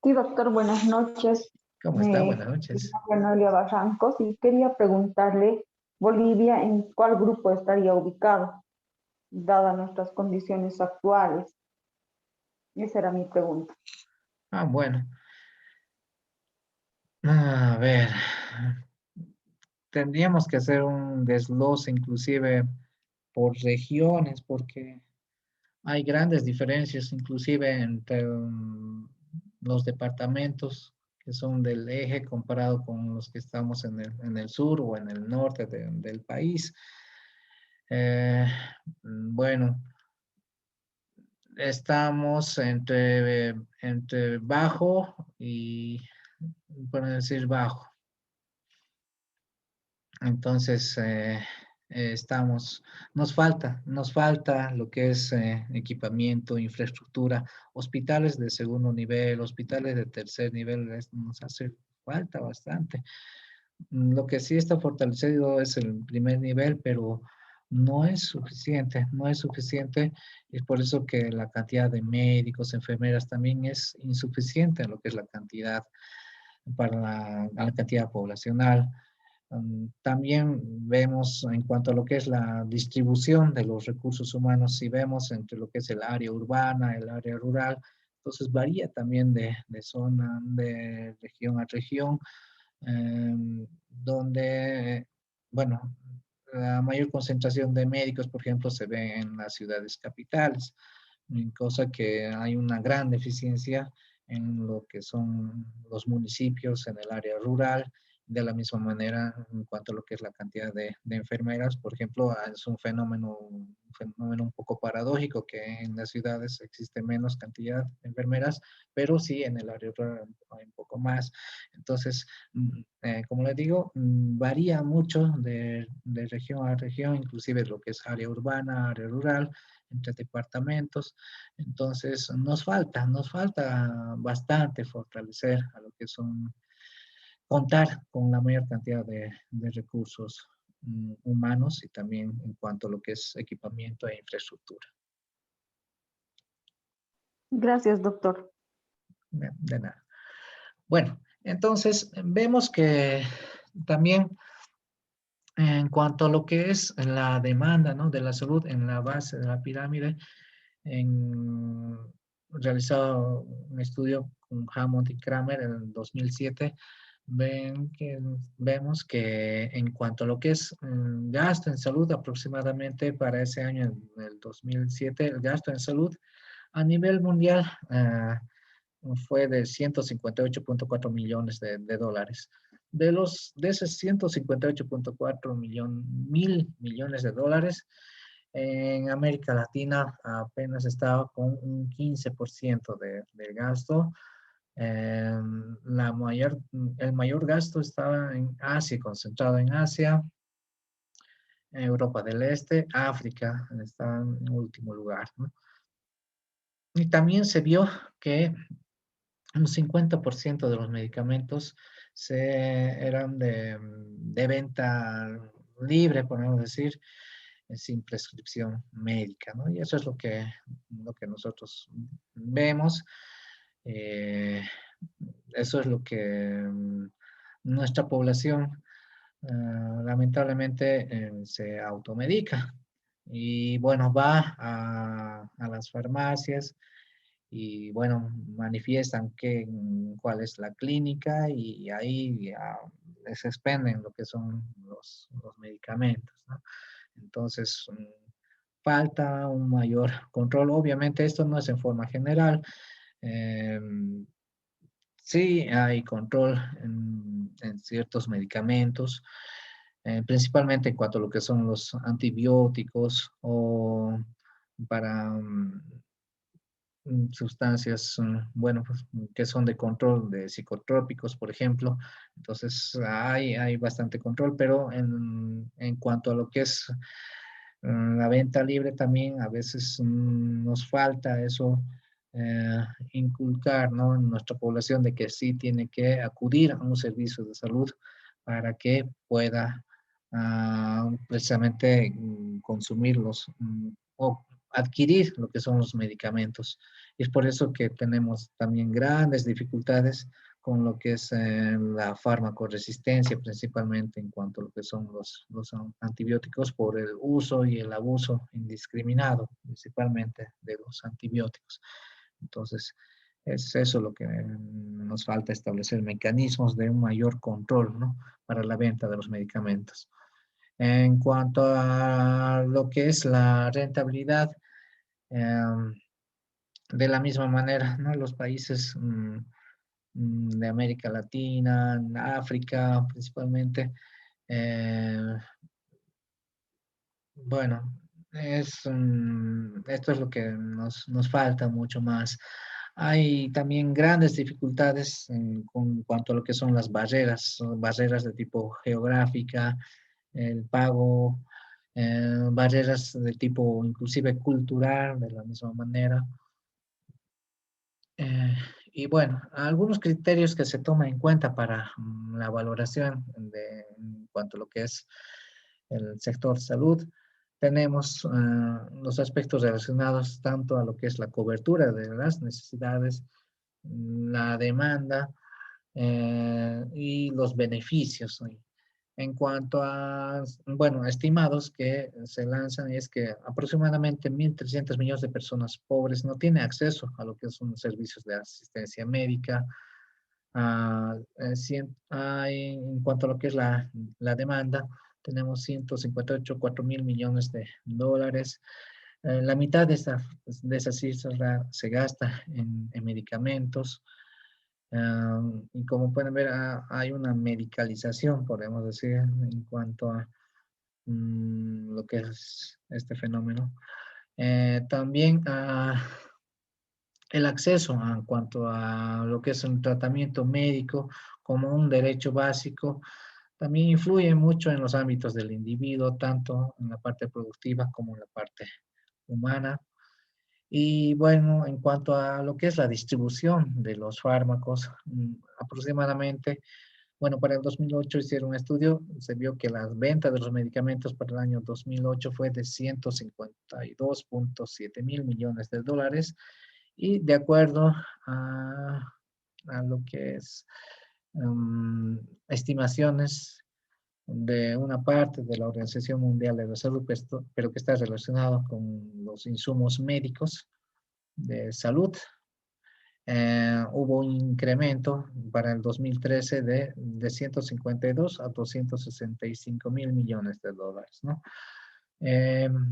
Sí, doctor, buenas noches. ¿Cómo está? Buenas noches. Noelia Barrancos, y quería preguntarle, Bolivia, ¿en cuál grupo estaría ubicado, dadas nuestras condiciones actuales? Esa era mi pregunta. Ah, bueno. A ver, tendríamos que hacer un desglose inclusive por regiones, porque hay grandes diferencias inclusive entre los departamentos que son del eje comparado con los que estamos en el sur o en el norte del país. Eh, bueno, estamos entre bajo y, por decir, bajo. Entonces, nos falta lo que es equipamiento, infraestructura, hospitales de segundo nivel, hospitales de tercer nivel, nos hace falta bastante. Lo que sí está fortalecido es el primer nivel, pero no es suficiente, no es suficiente. Es por eso que la cantidad de médicos, enfermeras también es insuficiente en lo que es la cantidad para la cantidad poblacional. También vemos en cuanto a lo que es la distribución de los recursos humanos, si vemos entre lo que es el área urbana, el área rural, entonces varía también de zona, de región a región, donde, bueno, la mayor concentración de médicos, por ejemplo, se ve en las ciudades capitales, cosa que hay una gran deficiencia en lo que son los municipios, en el área rural. De la misma manera, en cuanto a lo que es la cantidad de enfermeras, por ejemplo, es un fenómeno un poco paradójico que en las ciudades existe menos cantidad de enfermeras, pero sí en el área rural hay un poco más. Entonces, como les digo, varía mucho de región a región, inclusive lo que es área urbana, área rural, entre departamentos. Entonces, nos falta bastante fortalecer a lo que son, contar con la mayor cantidad de recursos humanos y también en cuanto a lo que es equipamiento e infraestructura. Gracias, doctor. De nada. Bueno, entonces vemos que también en cuanto a lo que es la demanda, ¿no?, de la salud en la base de la pirámide, en, realizado un estudio con Hammond y Kramer en el 2007, vemos que en cuanto a lo que es gasto en salud, aproximadamente para ese año, en el 2007, el gasto en salud a nivel mundial fue de 158.4 millones de dólares. De esos 158.4 mil millones de dólares, en América Latina apenas estaba con un 15% del gasto. El mayor gasto estaba en Asia, concentrado en Asia, Europa del Este, África está en último lugar, ¿no? Y también se vio que un 50% de los medicamentos eran de venta libre, podemos decir, sin prescripción médica, ¿no? Y eso es lo que nosotros vemos. Eh, Eso es lo que nuestra población lamentablemente se automedica. Y bueno, va a las farmacias y bueno, manifiestan cuál es la clínica y ahí ya les expenden lo que son los medicamentos, ¿no? Entonces, falta un mayor control. Obviamente esto no es en forma general. Eh, sí hay control en ciertos medicamentos, principalmente en cuanto a lo que son los antibióticos o para sustancias, bueno, pues, que son de control de psicotrópicos, por ejemplo. Entonces, hay bastante control, pero en cuanto a lo que es la venta libre también, a veces nos falta eso, inculcar, ¿no?, en nuestra población de que sí tiene que acudir a un servicio de salud para que pueda precisamente consumirlos o adquirir lo que son los medicamentos. Y es por eso que tenemos también grandes dificultades con lo que es la farmacoresistencia, principalmente en cuanto a lo que son los antibióticos, por el uso y el abuso indiscriminado, principalmente de los antibióticos. Entonces, es eso lo que nos falta, establecer mecanismos de un mayor control, ¿no?, para la venta de los medicamentos. En cuanto a lo que es la rentabilidad, em, de la misma manera, ¿no?, los países de América Latina, África principalmente, eh, Bueno, esto es lo que nos falta mucho más. Hay también grandes dificultades con cuanto a lo que son las barreras, son barreras de tipo geográfica, el pago, barreras de tipo inclusive cultural, de la misma manera. Eh, y bueno, algunos criterios que se toman en cuenta para la valoración en cuanto a lo que es el sector salud, tenemos los aspectos relacionados tanto a lo que es la cobertura de las necesidades, la demanda y los beneficios, ¿no? En cuanto a, bueno, estimados que se lanzan es que aproximadamente 1.300 millones de personas pobres no tienen acceso a lo que son servicios de asistencia médica. En cuanto a lo que es la demanda, tenemos 158,4 mil millones de dólares. La mitad de esa cifra se gasta en medicamentos. Y como pueden ver, hay una medicalización, podemos decir, en cuanto a lo que es este fenómeno. También el acceso en cuanto a lo que es un tratamiento médico como un derecho básico también influye mucho en los ámbitos del individuo, tanto en la parte productiva como en la parte humana. Y bueno, en cuanto a lo que es la distribución de los fármacos, aproximadamente, bueno, para el 2008 hicieron un estudio, se vio que las ventas de los medicamentos para el año 2008 fue de 152,7 mil millones de dólares y de acuerdo a lo que es estimaciones de una parte de la Organización Mundial de la Salud, pero que está relacionado con los insumos médicos de salud. Hubo un incremento para el 2013 de 152 a 265 mil millones de dólares, ¿no?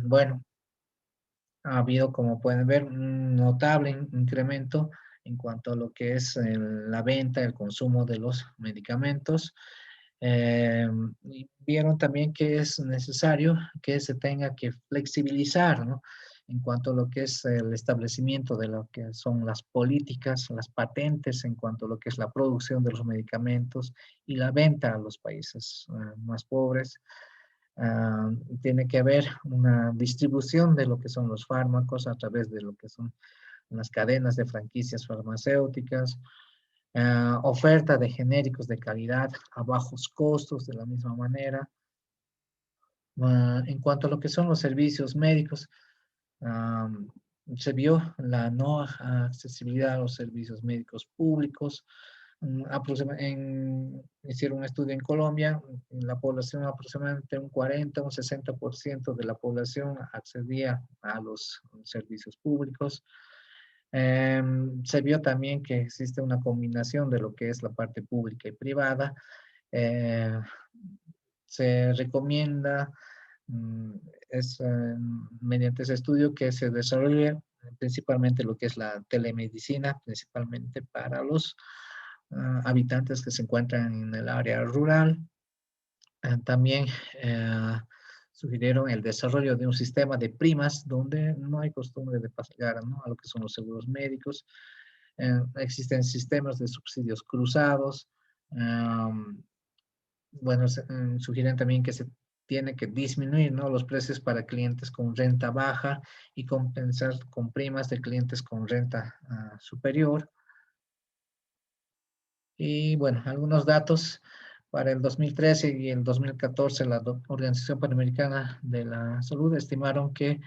Bueno, ha habido, como pueden ver, un notable incremento en cuanto a lo que es la venta, el consumo de los medicamentos. Y vieron también que es necesario que se tenga que flexibilizar, ¿no? En cuanto a lo que es el establecimiento de lo que son las políticas, las patentes en cuanto a lo que es la producción de los medicamentos y la venta a los países más pobres. Ah, tiene que haber una distribución de lo que son los fármacos a través de lo que son las cadenas de franquicias farmacéuticas, oferta de genéricos de calidad a bajos costos de la misma manera. En cuanto a lo que son los servicios médicos, se vio la no accesibilidad a los servicios médicos públicos. Hicieron un estudio en Colombia, en la población aproximadamente un 40, un 60% de la población accedía a los servicios públicos. Se vio también que existe una combinación de lo que es la parte pública y privada. Eh, Se recomienda, mm, mediante ese estudio que se desarrolle principalmente lo que es la telemedicina, principalmente para los habitantes que se encuentran en el área rural. También eh, sugirieron el desarrollo de un sistema de primas donde no hay costumbre de pagar, ¿no?, a lo que son los seguros médicos. Existen sistemas de subsidios cruzados. Bueno, sugieren también que se tiene que disminuir, ¿no?, los precios para clientes con renta baja y compensar con primas de clientes con renta superior. Y bueno, algunos datos para el 2013 y el 2014, la Organización Panamericana de la Salud estimaron que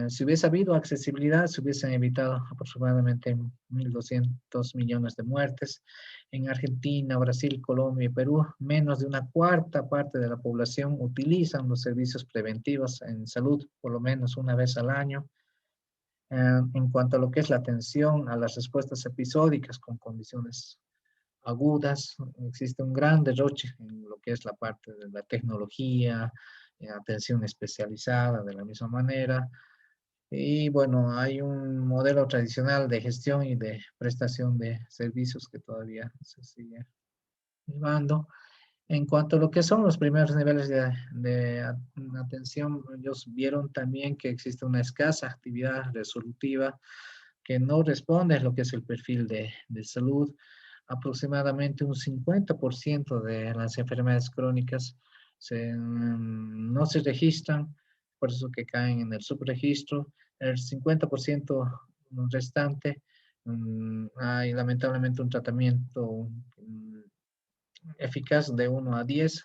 si hubiese habido accesibilidad, se hubiesen evitado aproximadamente 1.200 millones de muertes. En Argentina, Brasil, Colombia y Perú, menos de una cuarta parte de la población utilizan los servicios preventivos en salud por lo menos una vez al año. En cuanto a lo que es la atención a las respuestas episódicas con condiciones agudas, existe un gran derroche en lo que es la parte de la tecnología, atención especializada de la misma manera. Y bueno, hay un modelo tradicional de gestión y de prestación de servicios que todavía se sigue llevando. En cuanto a lo que son los primeros niveles de atención, ellos vieron también que existe una escasa actividad resolutiva que no responde a lo que es el perfil de salud. Aproximadamente un 50% de las enfermedades crónicas no se registran, por eso que caen en el subregistro. El 50% restante, hay lamentablemente un tratamiento eficaz de 1 a 10.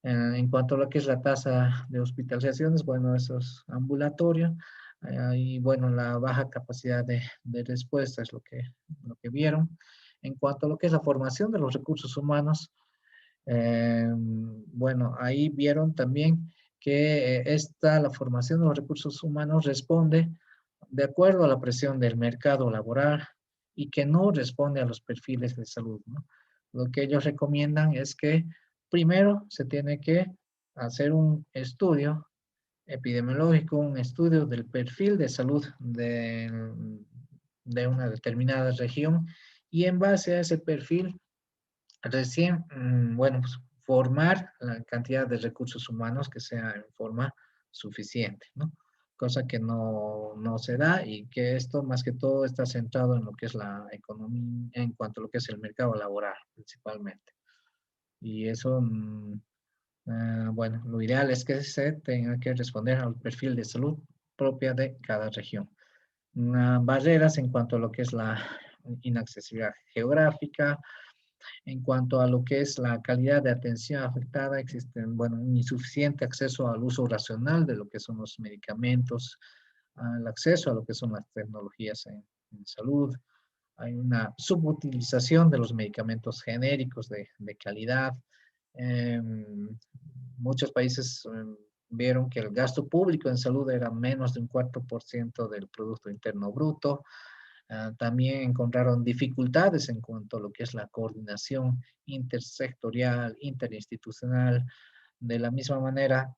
En cuanto a lo que es la tasa de hospitalizaciones, bueno, eso es ambulatorio. Y bueno, la baja capacidad de respuesta es lo que vieron. En cuanto a lo que es la formación de los recursos humanos, bueno, ahí vieron también que la formación de los recursos humanos responde de acuerdo a la presión del mercado laboral y que no responde a los perfiles de salud, ¿no? Lo que ellos recomiendan es que primero se tiene que hacer un estudio epidemiológico, un estudio del perfil de salud de una determinada región y en base a ese perfil recién, bueno, pues formar la cantidad de recursos humanos que sea en forma suficiente, ¿no? Cosa que no se da y que esto más que todo está centrado en lo que es la economía, en cuanto a lo que es el mercado laboral principalmente. Y eso, bueno, lo ideal es que se tenga que responder al perfil de salud propia de cada región. Barreras en cuanto a lo que es la inaccesibilidad geográfica, en cuanto a lo que es la calidad de atención afectada, existen, bueno, un insuficiente acceso al uso racional de lo que son los medicamentos, al acceso a lo que son las tecnologías en salud. Hay una subutilización de los medicamentos genéricos de calidad. Muchos países vieron que el gasto público en salud era menos de un 4% del Producto Interno Bruto. También encontraron dificultades en cuanto a lo que es la coordinación intersectorial, interinstitucional. De la misma manera,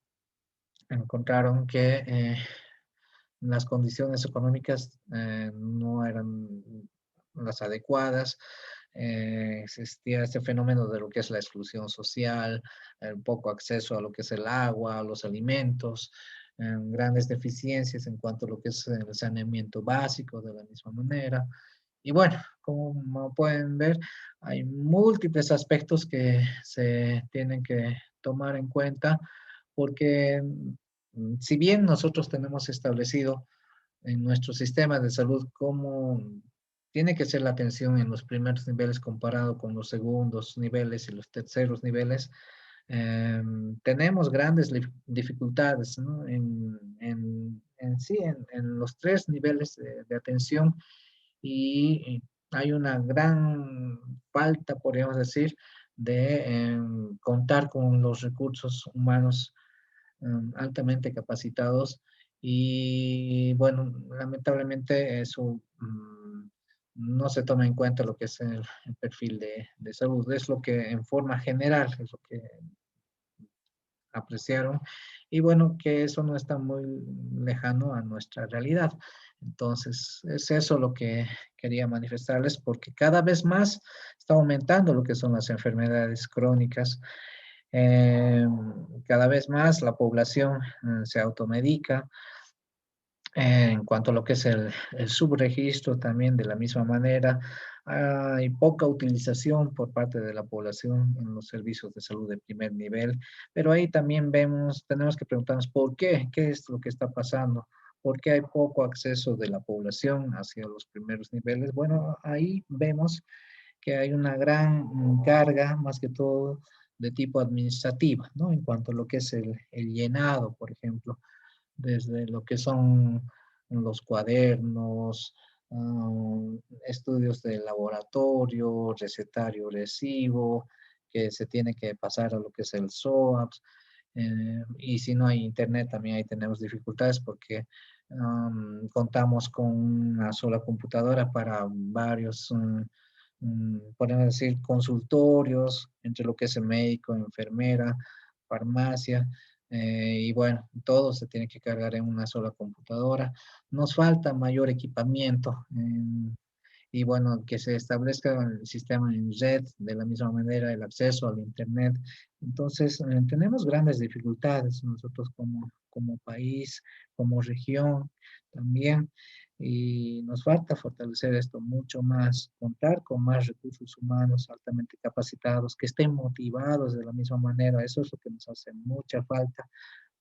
encontraron que las condiciones económicas no eran las adecuadas. Existía este fenómeno de lo que es la exclusión social, el poco acceso a lo que es el agua, a los alimentos, grandes deficiencias en cuanto a lo que es el saneamiento básico de la misma manera. Y bueno, como pueden ver, hay múltiples aspectos que se tienen que tomar en cuenta porque si bien nosotros tenemos establecido en nuestro sistema de salud cómo tiene que ser la atención en los primeros niveles comparado con los segundos niveles y los terceros niveles, tenemos grandes dificultades, ¿no? En sí, en los tres niveles de atención y hay una gran falta, podríamos decir, de contar con los recursos humanos altamente capacitados y bueno, lamentablemente eso no se toma en cuenta lo que es el perfil de salud, es lo que en forma general es lo que apreciaron y bueno, que eso no está muy lejano a nuestra realidad. Entonces, es eso lo que quería manifestarles porque cada vez más está aumentando lo que son las enfermedades crónicas. Eh, Cada vez más la población se automedica. En cuanto a lo que es el subregistro, también de la misma manera, hay poca utilización por parte de la población en los servicios de salud de primer nivel, pero ahí también tenemos que preguntarnos por qué, qué es lo que está pasando, por qué hay poco acceso de la población hacia los primeros niveles. Bueno, ahí vemos que hay una gran carga, más que todo, de tipo administrativa, ¿no? En cuanto a lo que es el llenado, por ejemplo desde lo que son los cuadernos, estudios de laboratorio, recetario recibo, que se tiene que pasar a lo que es el SOAPS. Y si no hay internet, también ahí tenemos dificultades porque contamos con una sola computadora para varios, podemos decir, consultorios, entre lo que es el médico, enfermera, farmacia. Y bueno, todo se tiene que cargar en una sola computadora. Nos falta mayor equipamiento y bueno, que se establezca el sistema en red, de la misma manera el acceso al Internet. Entonces, tenemos grandes dificultades nosotros como país, como región también, y nos falta fortalecer esto mucho más, contar con más recursos humanos altamente capacitados, que estén motivados de la misma manera. Eso es lo que nos hace mucha falta,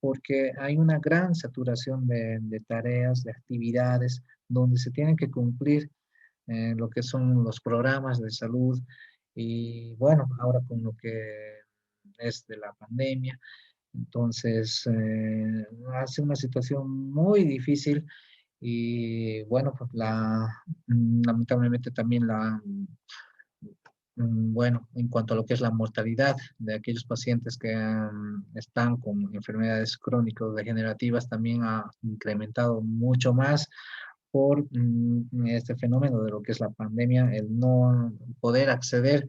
porque hay una gran saturación de tareas, de actividades, donde se tienen que cumplir lo que son los programas de salud. Y bueno, ahora con lo que es de la pandemia, entonces hace una situación muy difícil. Y bueno, pues lamentablemente también bueno, en cuanto a lo que es la mortalidad de aquellos pacientes que están con enfermedades crónicas degenerativas, también ha incrementado mucho más por este fenómeno de lo que es la pandemia, el no poder acceder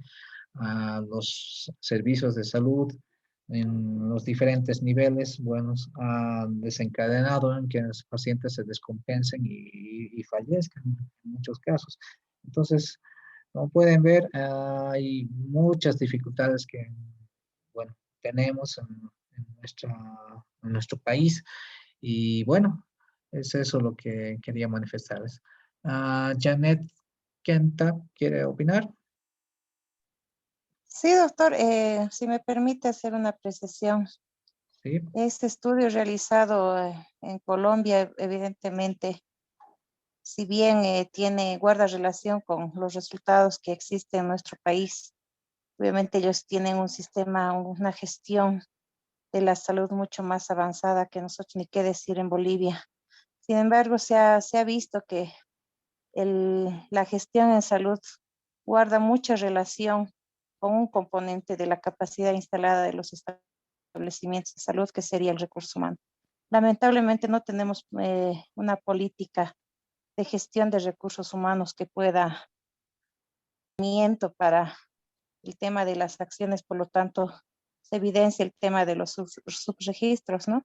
a los servicios de salud en los diferentes niveles. Bueno, ha desencadenado en que los pacientes se descompensen y fallezcan en muchos casos. Entonces, como pueden ver, hay muchas dificultades que, bueno, tenemos en nuestro país. Y bueno, es eso lo que quería manifestarles. Janet Kenta, ¿quiere opinar? Sí, doctor, si me permite hacer una apreciación. Sí, Este estudio realizado en Colombia, evidentemente, si bien guarda relación con los resultados que existen en nuestro país, obviamente ellos tienen un sistema, una gestión de la salud mucho más avanzada que nosotros, ni qué decir en Bolivia. Sin embargo, se ha visto que la gestión en salud guarda mucha relación con un componente de la capacidad instalada de los establecimientos de salud, que sería el recurso humano. Lamentablemente no tenemos una política de gestión de recursos humanos que pueda para el tema de las acciones, por lo tanto, se evidencia el tema de los subregistros, ¿no?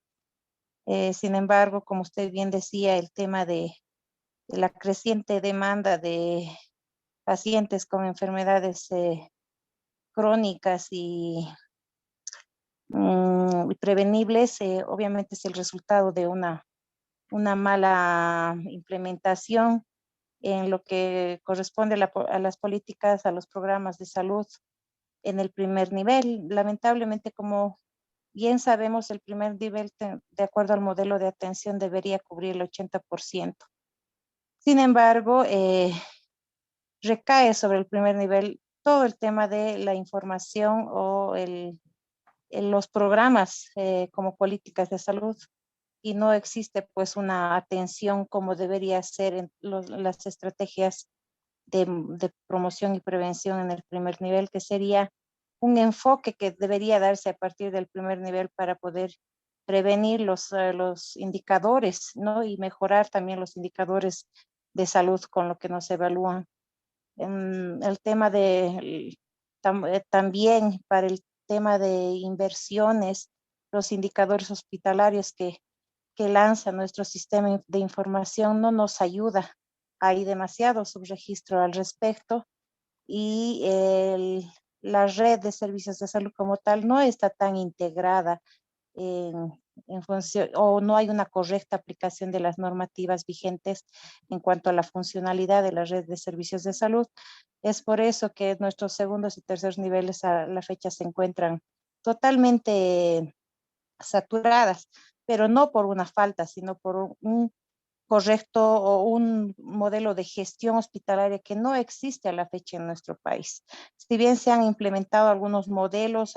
Sin embargo, como usted bien decía, el tema de la creciente demanda de pacientes con enfermedades crónicas y prevenibles, obviamente es el resultado de una mala implementación en lo que corresponde a las políticas, a los programas de salud en el primer nivel. Lamentablemente, como bien sabemos, el primer nivel, de acuerdo al modelo de atención, debería cubrir el 80%. Sin embargo, recae sobre el primer nivel todo el tema de la información o los programas como políticas de salud, y no existe pues una atención como debería ser en las estrategias de promoción y prevención en el primer nivel, que sería un enfoque que debería darse a partir del primer nivel para poder prevenir los indicadores, ¿no? Y mejorar también los indicadores de salud con lo que nos evalúan. El tema también para el tema de inversiones, los indicadores hospitalarios que lanza nuestro sistema de información no nos ayuda. Hay demasiado subregistro al respecto y la red de servicios de salud como tal no está tan integrada en función, o no hay una correcta aplicación de las normativas vigentes en cuanto a la funcionalidad de la red de servicios de salud. Es por eso que nuestros segundos y terceros niveles a la fecha se encuentran totalmente saturadas, pero no por una falta, sino por un correcto o un modelo de gestión hospitalaria que no existe a la fecha en nuestro país. Si bien se han implementado algunos modelos,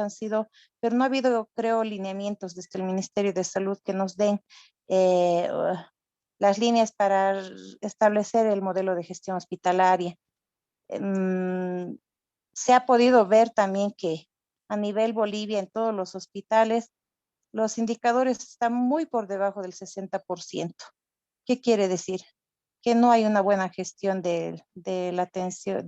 pero no ha habido, creo, lineamientos desde el Ministerio de Salud que nos den eh, las líneas para establecer el modelo de gestión hospitalaria. Se ha podido ver también que a nivel Bolivia, en todos los hospitales, los indicadores están muy por debajo del 60%. ¿Qué quiere decir? Que no hay una buena gestión de la atención,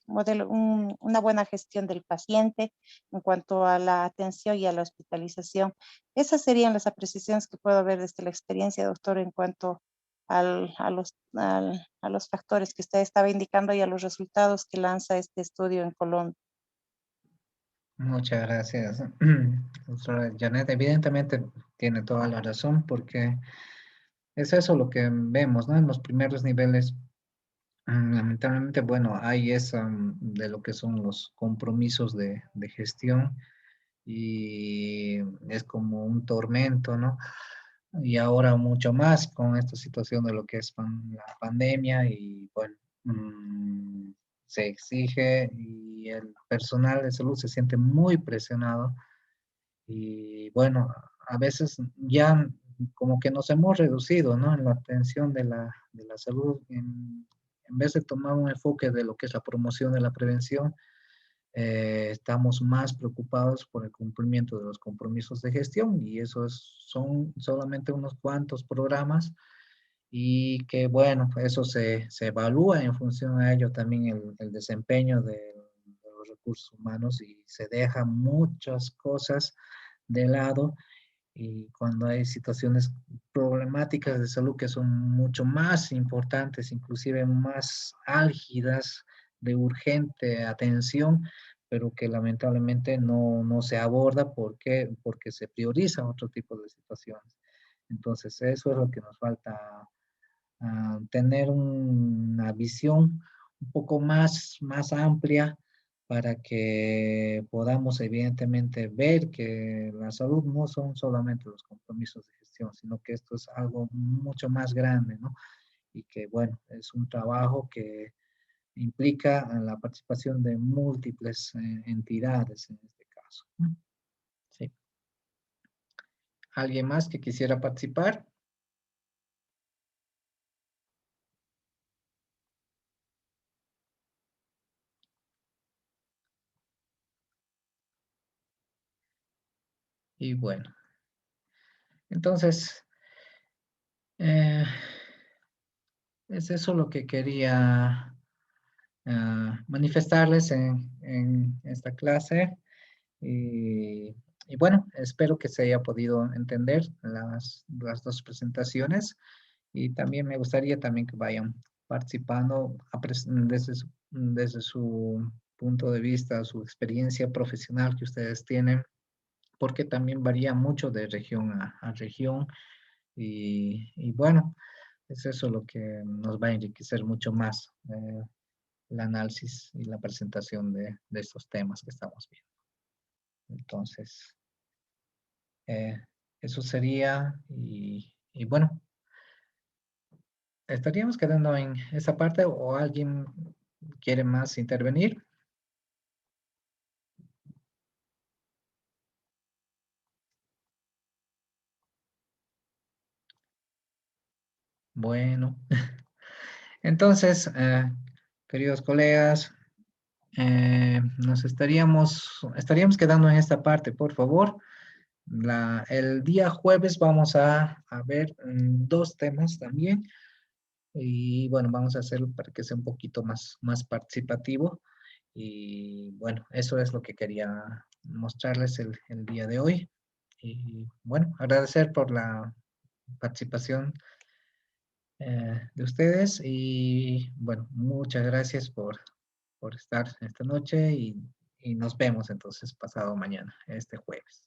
una buena gestión del paciente en cuanto a la atención y a la hospitalización. Esas serían las apreciaciones que puedo ver desde la experiencia, doctor, en cuanto a los factores que usted estaba indicando y a los resultados que lanza este estudio en Colombia. Muchas gracias, doctora Janet. Evidentemente tiene toda la razón porque es eso lo que vemos, ¿no? En los primeros niveles, lamentablemente, bueno, hay esa de lo que son los compromisos de gestión y es como un tormento, ¿no? Y ahora mucho más con esta situación de lo que es la pandemia y bueno, se exige y el personal de salud se siente muy presionado y bueno, a veces ya como que nos hemos reducido, ¿no? En la atención de la salud, en vez de tomar un enfoque de lo que es la promoción de la prevención, estamos más preocupados por el cumplimiento de los compromisos de gestión y eso son solamente unos cuantos programas y que bueno, eso se evalúa en función a ello también el desempeño de los recursos humanos y se deja muchas cosas de lado y cuando hay situaciones problemáticas de salud que son mucho más importantes, inclusive más álgidas, de urgente atención, pero que lamentablemente no se aborda porque se prioriza otro tipo de situaciones. Entonces, eso es lo que nos falta, tener una visión un poco más amplia para que podamos evidentemente ver que la salud no son solamente los compromisos de gestión, sino que esto es algo mucho más grande, ¿no? Y que, bueno, es un trabajo que implica la participación de múltiples entidades en este caso, ¿no? Sí. ¿Alguien más que quisiera participar? Y bueno, entonces, eh, es eso lo que quería manifestarles en esta clase. Y bueno, espero que se haya podido entender las dos presentaciones y también me gustaría también que vayan participando desde su punto de vista, su experiencia profesional que ustedes tienen, porque también varía mucho de región a región y bueno, es eso lo que nos va a enriquecer mucho más el análisis y la presentación de estos temas que estamos viendo. Entonces, eh, eso sería y bueno, estaríamos quedando en esa parte o alguien quiere más intervenir. Bueno, entonces, queridos colegas, nos estaríamos quedando en esta parte, por favor. El día jueves vamos a ver dos temas también. Y bueno, vamos a hacerlo para que sea un poquito más participativo. Y bueno, eso es lo que quería mostrarles el día de hoy. Y bueno, agradecer por la participación de ustedes y bueno, muchas gracias por estar esta noche y nos vemos entonces pasado mañana, este jueves.